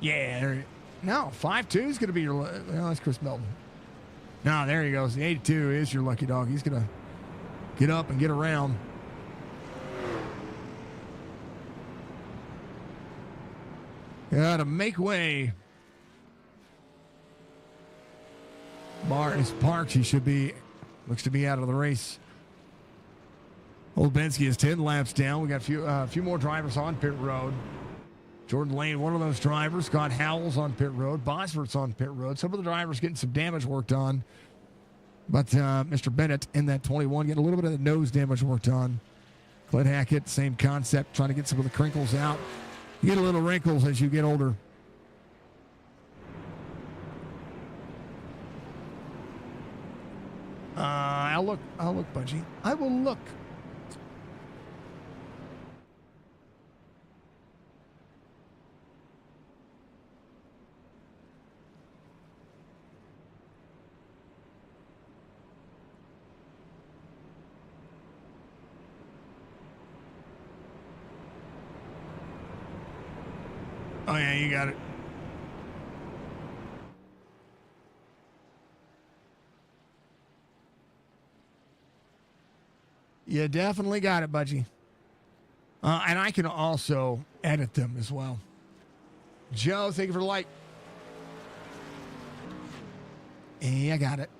Yeah, there. No, 5-2 is going to be your. Well, that's Chris Melton. No, there he goes. The 82 is your lucky dog. He's going to get up and get around. Got to make way. Bar is parked. He should be, looks to be out of the race. Old Bensky is 10 laps down. We got a few more drivers on pit road. Jordan Lane, one of those drivers. Scott Howell's on pit road. Bosworth's on pit road. Some of the drivers getting some damage worked on. But Mr. Bennett in that 21 getting a little bit of the nose damage worked on. Clint Hackett, same concept, trying to get some of the crinkles out. You get a little wrinkles as you get older. I'll look, Budgie. I will look. Oh, yeah, you got it. You definitely got it, Budgie. And I can also edit them as well. Joe, thank you for the like. Yeah, I got it.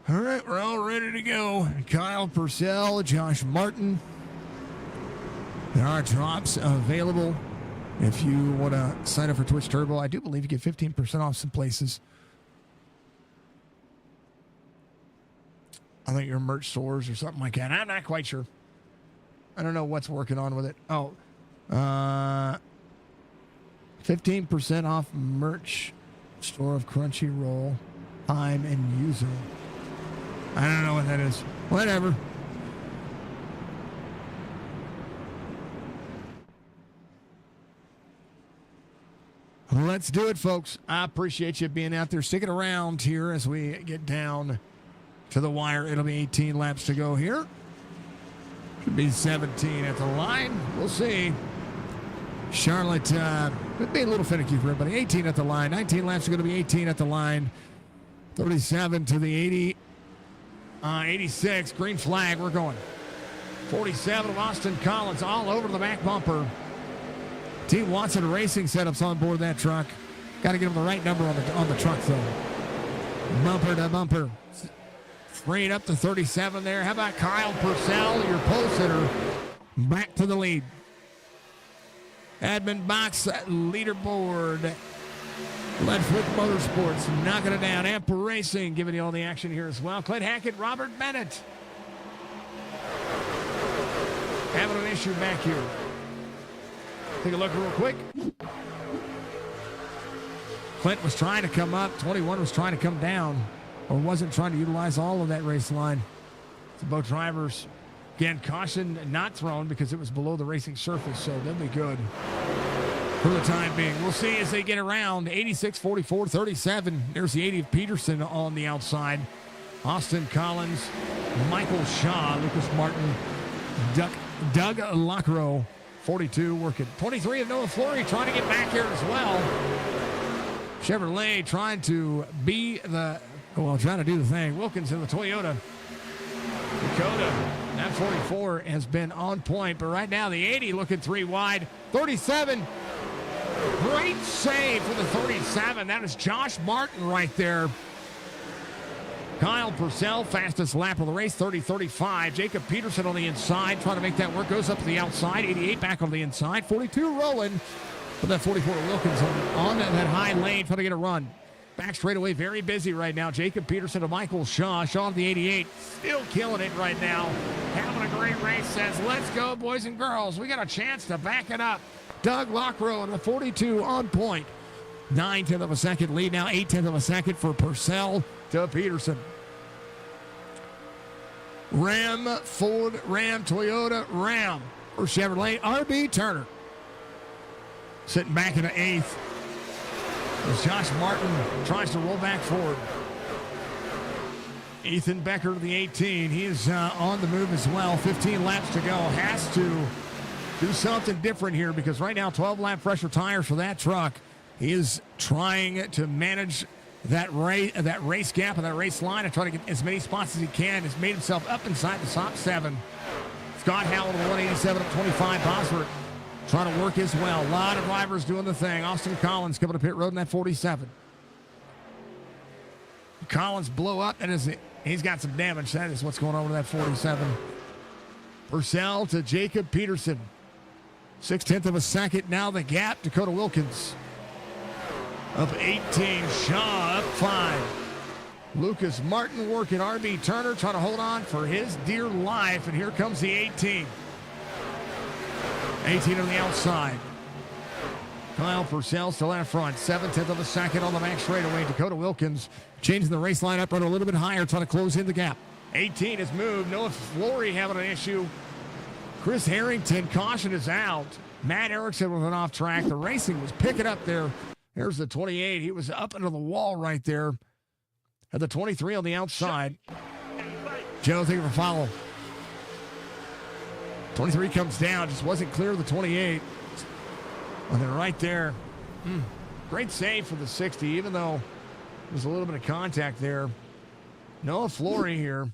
All right, we're all ready to go. Kyle Purcell, Josh Martin. There are drops available. If you want to sign up for Twitch Turbo, I do believe you get 15% off some places. I think your merch stores or something like that. I'm not quite sure. I don't know what's working on with it. Oh, 15% off merch store of Crunchyroll, time and user. I don't know what that is. Whatever. Let's do it, folks. I appreciate you being out there, sticking around here as we get down to the wire. It'll be 18 laps to go here. Should be 17 at the line. We'll see. Charlotte, it'll be a little finicky for everybody. 18 at the line. 19 laps are going to be 18 at the line. 37 to the 80. 86, green flag, we're going. 47 of Austin Collins all over the back bumper. Team Watson Racing setups on board that truck. Got to get them the right number on the truck, though. Bumper to bumper. Straight up to 37 there. How about Kyle Purcell, your pole sitter, back to the lead. Admin box leaderboard. LEADFOOT Motorsports knocking it down. Amper Racing giving you all the action here as well. Clint Hackett, Robert Bennett. Having an issue back here. Take a look real quick. Clint was trying to come up. 21 was trying to come down, or wasn't trying to utilize all of that race line. So both drivers, again, caution not thrown because it was below the racing surface, so they'll be good for the time being. We'll see as they get around. 86, 44, 37. There's the 80 of Peterson on the outside. Austin Collins, Michael Shaw, Lucas Martin, Doug Lockrow, 42 working. 23 of Noah Flory trying to get back here as well. Chevrolet trying to be trying to do the thing. Wilkins in the Toyota. Dakota, that 44 has been on point, but right now the 80 looking 3 wide. 37, great save for the 37. That is Josh Martin right there. Kyle Purcell, fastest lap of the race, 30-35. Jacob Peterson on the inside, trying to make that work. Goes up to the outside, 88 back on the inside. 42 rolling, but that 44 Wilkins on that high lane, trying to get a run. Back straightaway, very busy right now. Jacob Peterson to Michael Shaw. Shaw to the 88, still killing it right now. Having a great race, says, let's go, boys and girls. We got a chance to back it up. Doug Lockrow in the 42 on point. 9/10 of a second lead now, 8/10 of a second for Purcell to Peterson. Ram, Ford, Ram, Toyota, Ram for Chevrolet. RB Turner sitting back in the 8th as Josh Martin tries to roll back forward. Ethan Becker to the 18. He is on the move as well. 15 laps to go. Has to do something different here because right now 12-lap pressure tires for that truck. He is trying to manage that race gap and that race line and try to get as many spots as he can. Has made himself up inside the top 7. Scott Howell to the 187 up 25. Bosworth trying to work as well. A lot of drivers doing the thing. Austin Collins coming to pit road in that 47. Collins blow up. He's got some damage. That is what's going on with that 47. Purcell to Jacob Peterson. 6/10 of a second. Now the gap. Dakota Wilkins up 18. Shaw up 5. Lucas Martin working. RB Turner trying to hold on for his dear life. And here comes the 18. 18 on the outside. Kyle Purcell still out front. 7/10 of a second on the back straightaway. Dakota Wilkins changing the race line up, running a little bit higher, trying to close in the gap. 18 has moved. Noah Flory having an issue. Chris Harrington, caution is out. Matt Erickson with an off track. The racing was picking up there. There's the 28. He was up into the wall right there. Had the 23 on the outside. Joe, thank you for follow. 23 comes down. Just wasn't clear of the 28. And then right there. Great save for the 60, even though there's a little bit of contact there. Noah Flory here.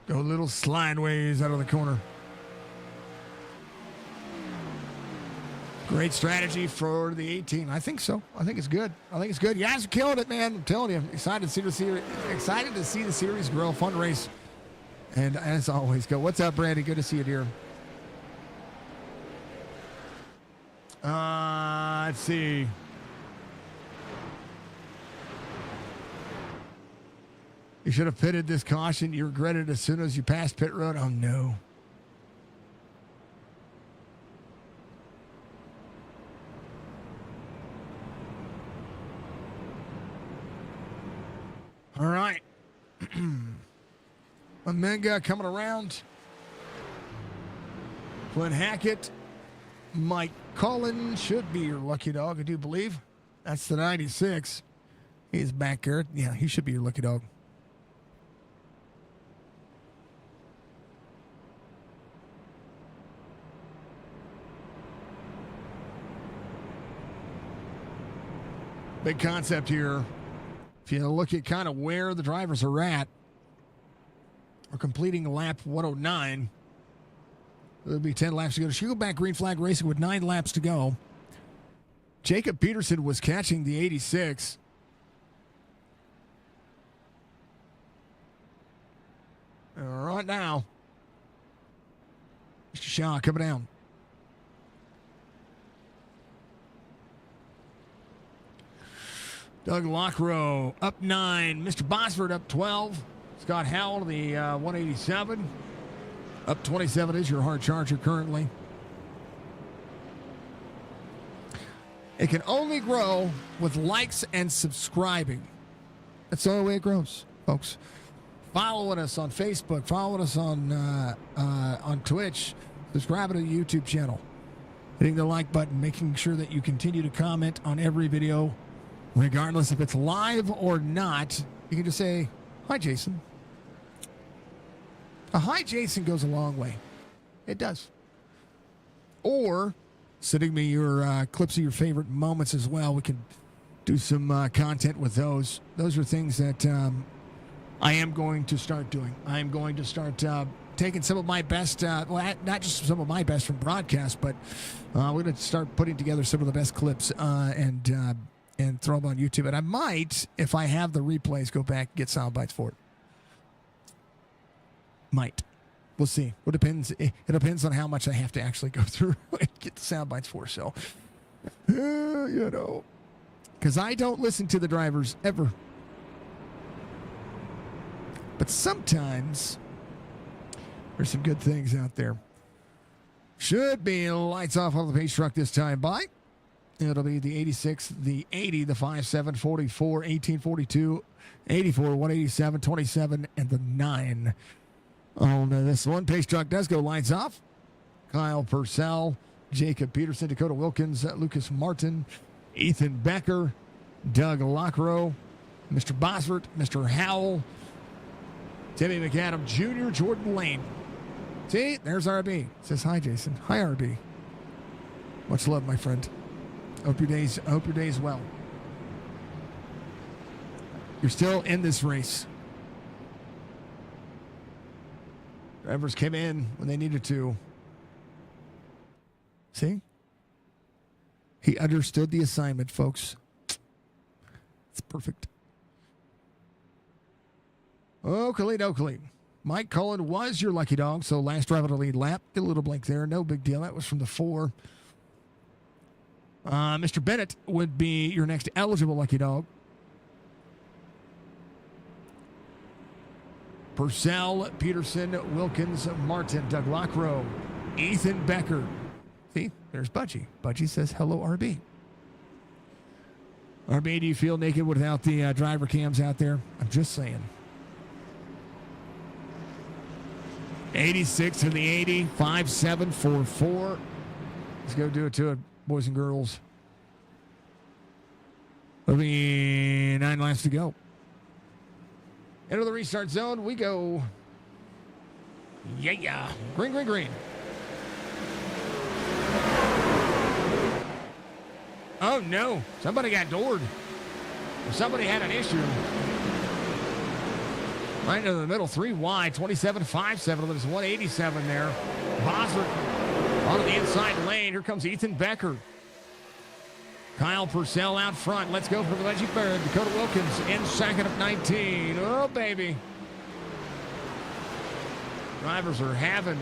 Go a little slideways out of the corner. Great strategy for the 18. I think so. I think it's good. You guys are killing it, man. I'm telling you. Excited to see the series grow. Fun race. And as always, go. What's up, Brandy? Good to see you, dear. Let's see. You should have pitted this caution. You regret it as soon as you passed pit road. Oh, no. All right. Amenga coming around. Clint Hackett. Mike Cullen should be your lucky dog, I do believe. That's the 96. He's back there. Yeah, he should be your lucky dog. Big concept here. If you look at kind of where the drivers are at, or completing lap 109, there'll be 10 laps to go. Shieldback Green Flag Racing with 9 laps to go. Jacob Peterson was catching the 86. All right now. Mr. Shaw coming down. Doug Lockrow up 9. Mr. Bosford up 12. Scott Howell, the 187. Up 27 is your hard charger currently. It can only grow with likes and subscribing. That's the only way it grows, folks. Following us on Facebook, following us on Twitch, subscribing to the YouTube channel. hitting the like button, making sure that you continue to comment on every video, regardless if it's live or not. You can just say, hi, Jason. A hi, Jason goes a long way. It does. Or sending me your clips of your favorite moments as well. We can do some content with those. Those are things that I am going to start doing. I am going to start taking some of my best, well, not just some of my best from broadcast, but we're going to start putting together some of the best clips and throw them on YouTube. And I might, if I have the replays, go back and get sound bites for it. Might. We'll see. It depends. It depends on how much I have to actually go through and get the sound bites for. So, you know, because I don't listen to the drivers ever. But sometimes there's some good things out there. Should be lights off on the pace truck this time by. It'll be the 86, the 80, the 57, 44, 1842, 84, 187, 27, and the 9. On this one, pace truck does go lights off. Kyle Purcell, Jacob Peterson, Dakota Wilkins, Lucas Martin, Ethan Becker, Doug Lockrow, Mr. Bosworth, Mr. Howell, Timmy McAdam Jr., Jordan Lane. See, there's RB. Says hi, Jason. Hi, RB. Much love, my friend. Hope your day's well. You're still in this race. Drivers came in when they needed to. See? He understood the assignment, folks. It's perfect. Oakley. Mike Cullen was your lucky dog, so last drive on the lead lap. Get a little blink there. No big deal. That was from the 4. Mr. Bennett would be your next eligible lucky dog. Purcell, Peterson, Wilkins, Martin, Doug Lockrow, Ethan Becker. See, there's Budgie. Budgie says, hello, RB. RB, do you feel naked without the driver cams out there? I'm just saying. 86 to the 80, 5744. Let's go do it to it, boys and girls. There'll be 9 laps to go. Into the restart zone we go. Yeah. Green. Oh, no. Somebody got doored. Somebody had an issue. Right into the middle, 3 wide, 27.57. There's 187 there. Bosworth onto the inside lane. Here comes Ethan Becker. Kyle Purcell out front. Let's go for the Leggy Bird. Dakota Wilkins in second of 19. Oh, baby. Drivers are having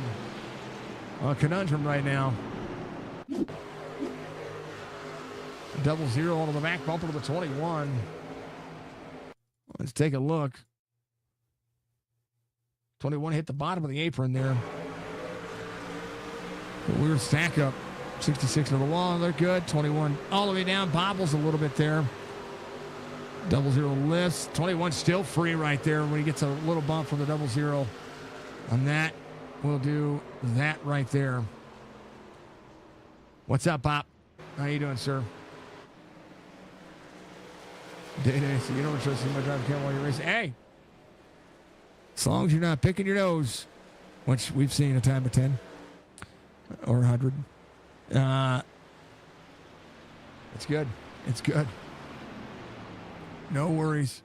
a conundrum right now. Double zero onto the back bumper to the 21. Let's take a look. 21 hit the bottom of the apron there. A weird stack up. 66 to the wall. They're good. 21 all the way down. Bobbles a little bit there. Double zero lifts. 21 still free right there when he gets a little bump from the double zero. On that, we'll do that right there. What's up, Pop? How you doing, sir? Day-Day, so you don't trust my driver cam while you're racing. Hey! As long as you're not picking your nose, which we've seen a time of 10 or 100. It's good. It's good. No worries.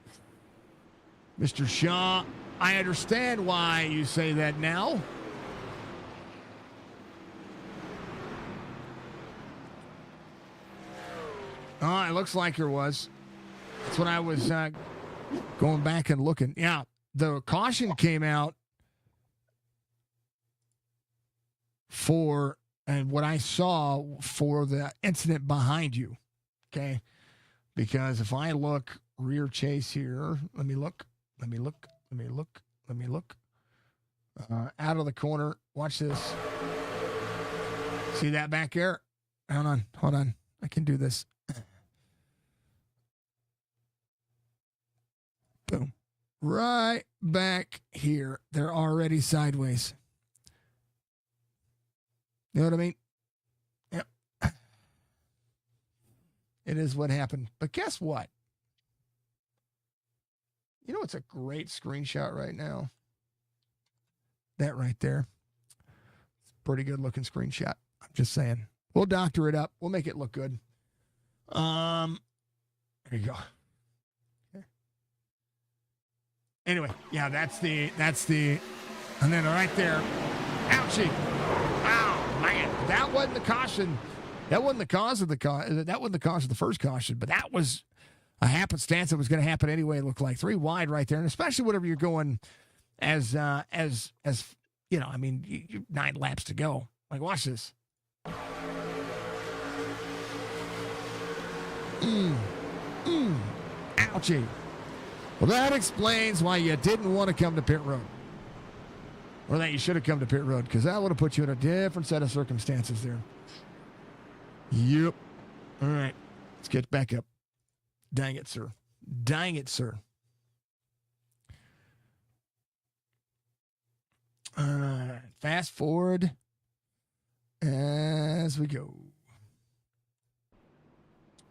Mr. Shaw, I understand why you say that now. Oh, it looks like there was. That's when I was going back and looking. Yeah, the caution came out for, and what I saw for the incident behind you, okay? Because if I look rear chase here, let me look. Out of the corner, watch this. See that back there? Hold on. I can do this. Boom. Right back here. They're already sideways. You know what I mean? Yep. It is what happened. But guess what? You know, it's a great screenshot right now. That right there. It's a pretty good looking screenshot. I'm just saying. We'll doctor it up. We'll make it look good. There you go. Okay. Anyway, yeah, that's the, and then right there. Ouchie. Oh, man. That wasn't the caution. That wasn't the cause of the first caution, but that was a happenstance that was going to happen anyway. It looked like 3 wide right there, and especially whenever you're going as you know, I mean, you 9 laps to go. Like, watch this. Ouchie. Well, that explains why you didn't want to come to pit road, or that you should have come to pit road, because that would have put you in a different set of circumstances there. Yep. All right. Let's get back up. Dang it, sir. Dang it, sir. All right. Fast forward as we go.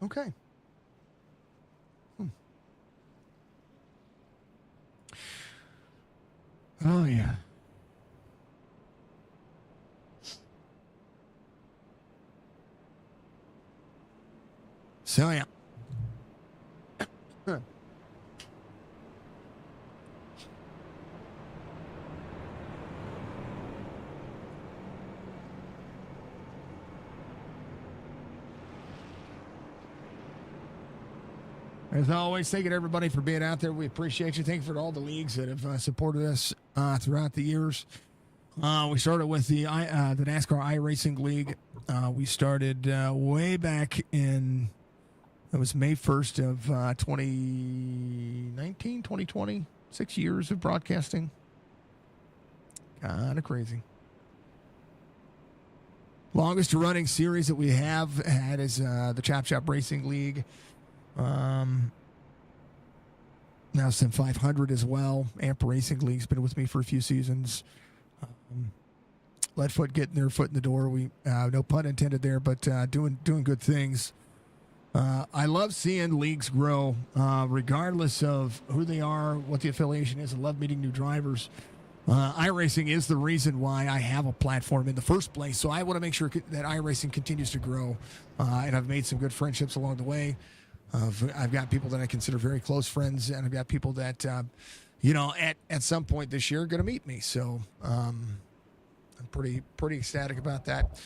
Okay. Oh, yeah. So, yeah. As always, thank you to everybody for being out there. We appreciate you. Thank you for all the leagues that have supported us throughout the years. We started with the NASCAR iRacing League. We started way back in, it was May 1st of 2019, 2020. 6 years of broadcasting. Kind of crazy. Longest running series that we have had is the Chop Racing League. Now Sim 500 as well. Amp Racing League's been with me for a few seasons. LEADFOOT getting their foot in the door. We no pun intended there, but doing good things. I love seeing leagues grow, regardless of who they are, what the affiliation is. I love meeting new drivers. iRacing is the reason why I have a platform in the first place. So I want to make sure that iRacing continues to grow, and I've made some good friendships along the way. I've got people that I consider very close friends, and I've got people that, at some point this year are going to meet me. So I'm pretty ecstatic about that.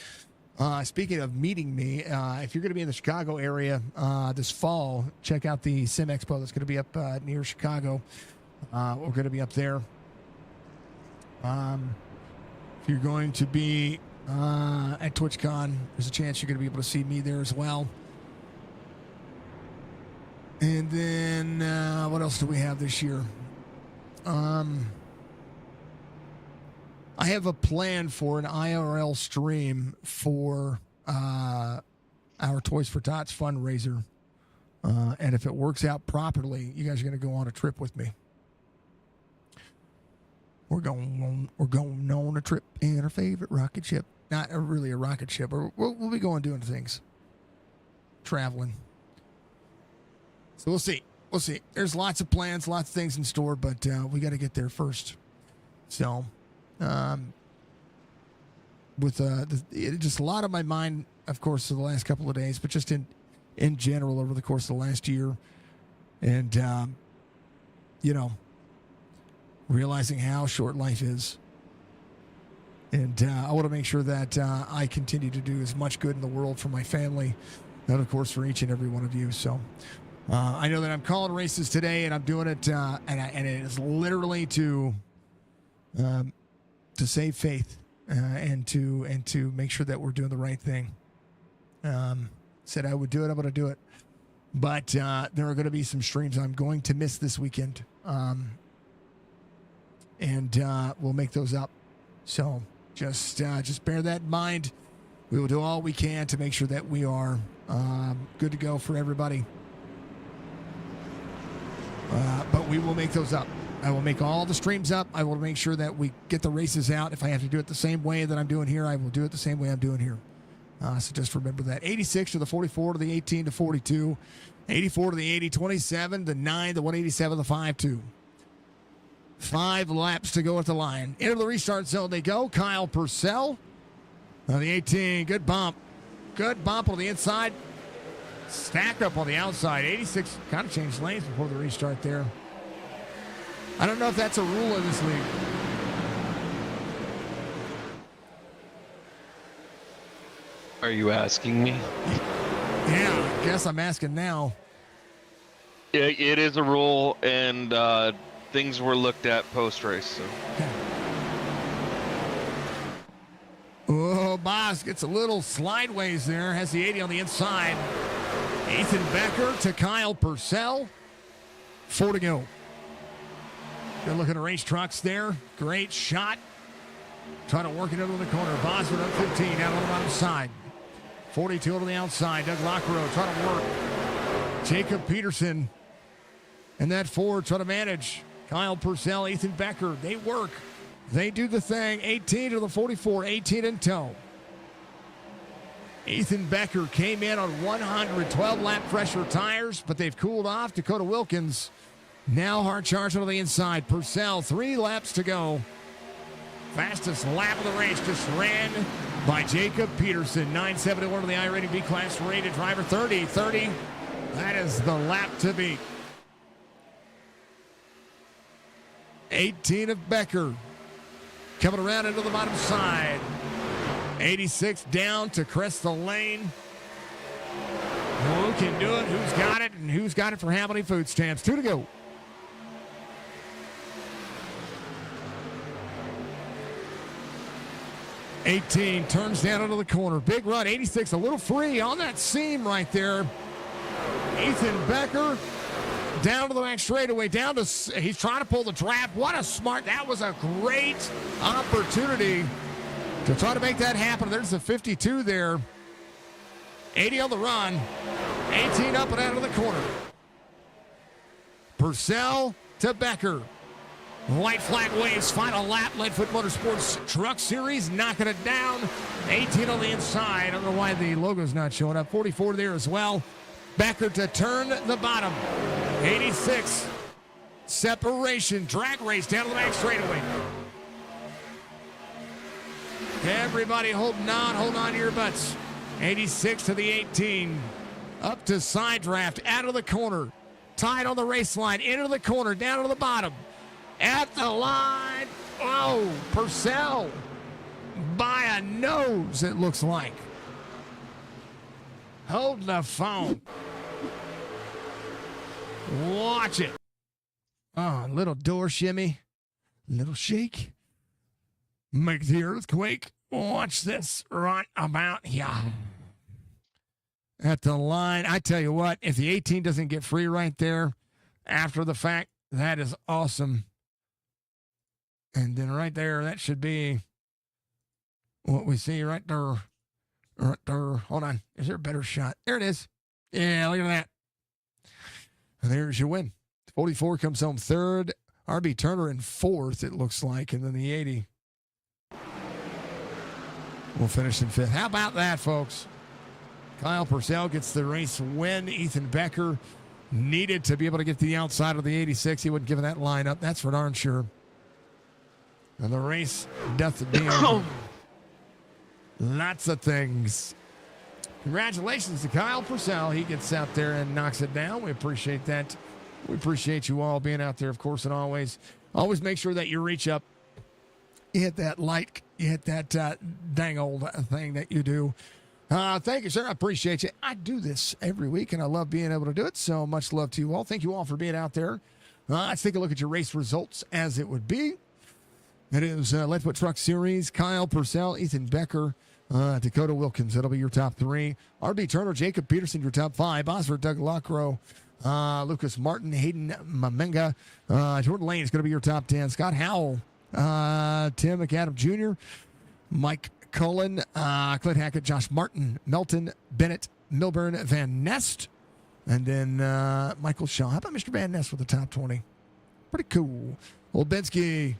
Speaking of meeting me, if you're going to be in the Chicago area this fall, check out the Sim Expo that's going to be up near Chicago. We're going to be up there. If you're going to be at TwitchCon, there's a chance you're going to be able to see me there as well. And then what else do we have this year? I have a plan for an IRL stream for our Toys for Tots fundraiser. And if it works out properly, you guys are going to go on a trip with me. We're going on a trip in our favorite rocket ship. Not really a rocket ship, but we'll be going doing things. Traveling. So we'll see. We'll see. There's lots of plans, lots of things in store, but we got to get there first. So, with just a lot on my mind, of course, for the last couple of days, but just in general over the course of the last year, and realizing how short life is, and I want to make sure that I continue to do as much good in the world for my family, and of course for each and every one of you. So. I know that I'm calling races today, and I'm doing it, and it is literally to save faith and to make sure that we're doing the right thing. Said I would do it. I'm going to do it, but there are going to be some streams I'm going to miss this weekend, and we'll make those up. So just bear that in mind. We will do all we can to make sure that we are good to go for everybody. But we will make those up. I will make all the streams up. I will make sure that we get the races out. If I have to do it the same way that I'm doing here, I will do it the same way I'm doing here. So just remember that. 86 to the 44 to the 18 to 42. 84 to the 80, 27 to 9 to 187 to 5-2. 5 laps to go at the line. Into the restart zone they go. Kyle Purcell on the 18. Good bump. Good bump on the inside. Stack up on the outside. 86 kind of changed lanes before the restart there. I don't know if that's a rule in this league. Are you asking me? Yeah, I guess I'm asking now. It is a rule, and things were looked at post-race. So. Oh, Boss gets a little slideways there. Has the 80 on the inside. Ethan Becker to Kyle Purcell. 4 to go. Good look at the race trucks there. Great shot. Trying to work it into the corner. Bosworth up 15 out on the bottom side. 42 to the outside. Doug Lockrow trying to work. Jacob Peterson and that Ford trying to manage. Kyle Purcell, Ethan Becker, they work. They do the thing. 18 to the 44, 18 in tow. Ethan Becker came in on 112 lap pressure tires, but they've cooled off. Dakota Wilkins now hard charging on the inside. Purcell, 3 laps to go. Fastest lap of the race just ran by Jacob Peterson. 971 to the iRating B-Class rated driver. 30. That is the lap to beat. 18 of Becker. Coming around into the bottom side. 86 down to crest the lane. Who can do it? Who's got it? And who's got it for how many food stamps? 2 to go. '18 turns down into the corner. Big run. 86 a little free on that seam right there. Ethan Becker down to the back straightaway. He's trying to pull the trap. That was a great opportunity to try to make that happen. There's the 52 there. 80 on the run. 18 up and out of the corner. Purcell to Becker. White flag waves, final lap. LEADFOOT Motorsports Truck Series knocking it down. 18 on the inside. I don't know why the logo's not showing up. 44 there as well. Becker to turn the bottom. 86. Separation. Drag race down to the back straightaway. Everybody holding on to your butts. 86 to the 18. Up to side draft. Out of the corner. Tied on the race line. Into the corner. Down to the bottom. At the line. Oh, Purcell. By a nose, it looks like. Hold the phone. Watch it. Oh, little door shimmy. Little shake. Make the earthquake. Watch this right about here. At the line. I tell you what, if the 18 doesn't get free right there after the fact, that is awesome. And then right there, that should be what we see right there. Right there. Hold on. Is there a better shot? There it is. Yeah, look at that. And there's your win. 44 comes home third. RB Turner in fourth, it looks like. And then the 80 will finish in fifth. How about that, folks? Kyle Purcell gets the race win. Ethan Becker needed to be able to get to the outside of the 86. He wouldn't give that line up. That's for darn sure. And the race doth deal. Lots of things. Congratulations to Kyle Purcell. He gets out there and knocks it down. We appreciate that. We appreciate you all being out there, of course, and always make sure that you reach up. You hit that like. You hit that dang old thing that you do. Thank you, sir. I appreciate you. I do this every week, and I love being able to do it. So much love to you all. Thank you all for being out there. Let's take a look at your race results as it would be. It is LEADFOOT Truck Series. Kyle Purcell, Ethan Becker, Dakota Wilkins. That'll be your top 3. RB Turner, Jacob Peterson, your top 5. Bosworth, Doug Lockrow, Lucas Martin, Hayden Mamenga. Jordan Lane is going to be your top 10. Scott Howell, Tim McAdam Jr., Mike Cullen, Clint Hackett, Josh Martin, Melton, Bennett, Milburn, Van Nest, and then Michael Shaw. How about Mr. Van Nest with the top 20? Pretty cool. Olbensky,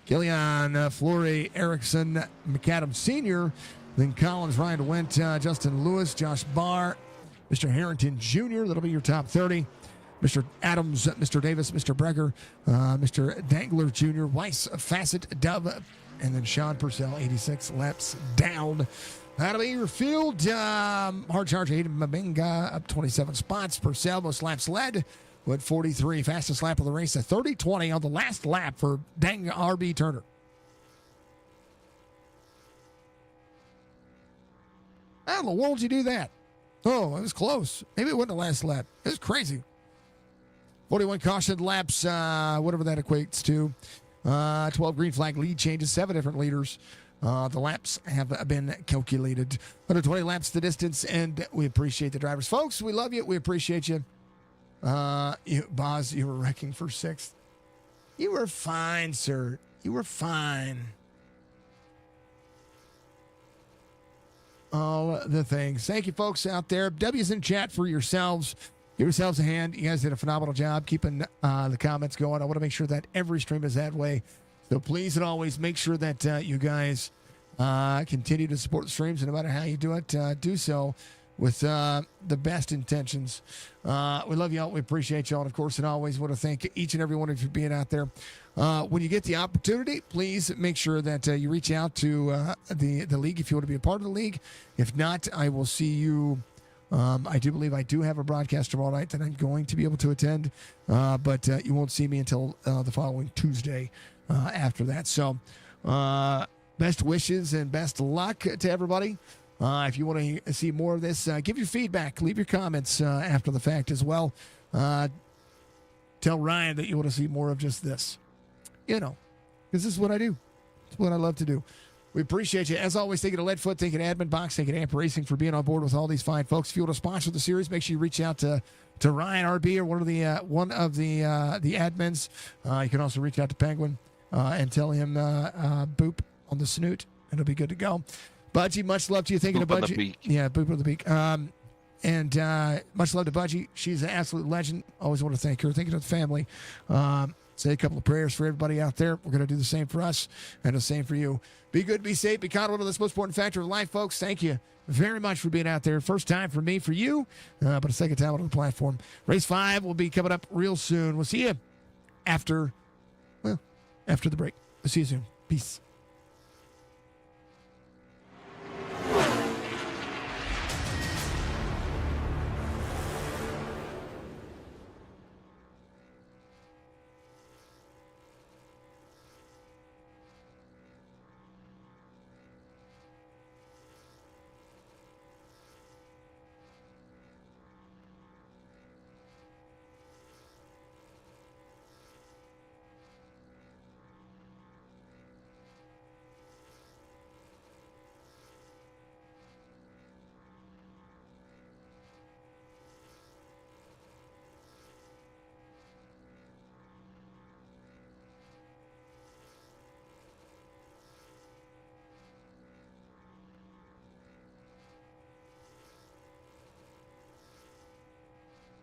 Killian, Flory, Erickson, McAdam Sr., Then Collins, Ryan DeWint, Justin Lewis, Josh Barr, Mr. Harrington Jr. That'll be your top 30. Mr. Adams, Mr. Davis, Mr. Brecker, Mr. Dangler Jr., Weiss, Fassett, Dove, and then Sean Purcell, 86 laps down. That'll be your field. Hard charge, Aiden Mabinga up 27 spots. Purcell, most laps led with 43. Fastest lap of the race, a 30-20 on the last lap for Dang RB Turner. How in the world did you do that? Oh, it was close. Maybe it wasn't the last lap. It was crazy. 41 caution laps, whatever that equates to. 12 green flag lead changes, 7 different leaders. The laps have been calculated. 120 laps the distance, and we appreciate the drivers. Folks, we love you. We appreciate you. Boz, you were wrecking for 6th. You were fine, sir. You were fine. All the things. Thank you, folks out there. W's in chat for yourselves. Give yourselves a hand. You guys did a phenomenal job keeping the comments going. I want to make sure that every stream is that way. So please and always make sure that you guys continue to support the streams. And no matter how you do it, do so with the best intentions. We love y'all. We appreciate y'all. And, of course, and always want to thank each and every one of you for being out there. When you get the opportunity, please make sure that you reach out to the league if you want to be a part of the league. If not, I will see you. I do believe I do have a broadcast tomorrow night that I'm going to be able to attend, but you won't see me until the following Tuesday after that. So best wishes and best luck to everybody. If you want to see more of this, give your feedback, leave your comments after the fact as well. Tell Ryan that you want to see more of just this, because this is what I do. It's what I love to do. We appreciate you. As always, thank you to Leadfoot, thank you to Admin Box, thank you to IRacing for being on board with all these fine folks. If you want to sponsor the series, make sure you reach out to Ryan RB or one of the admins. You can also reach out to Penguin and tell him boop on the snoot. It'll be good to go. Budgie, much love to you. Thinking of Budgie. Yeah, boop on the beak. And much love to Budgie. She's an absolute legend. Always want to thank her. Thinking of the family. Say a couple of prayers for everybody out there. We're going to do the same for us and the same for you. Be good, be safe, be kind. One of the most important factor of life, folks. Thank you very much for being out there. First time for me, for you, but a second time on the platform. Race 5 will be coming up real soon. We'll see you after the break. We'll see you soon. Peace.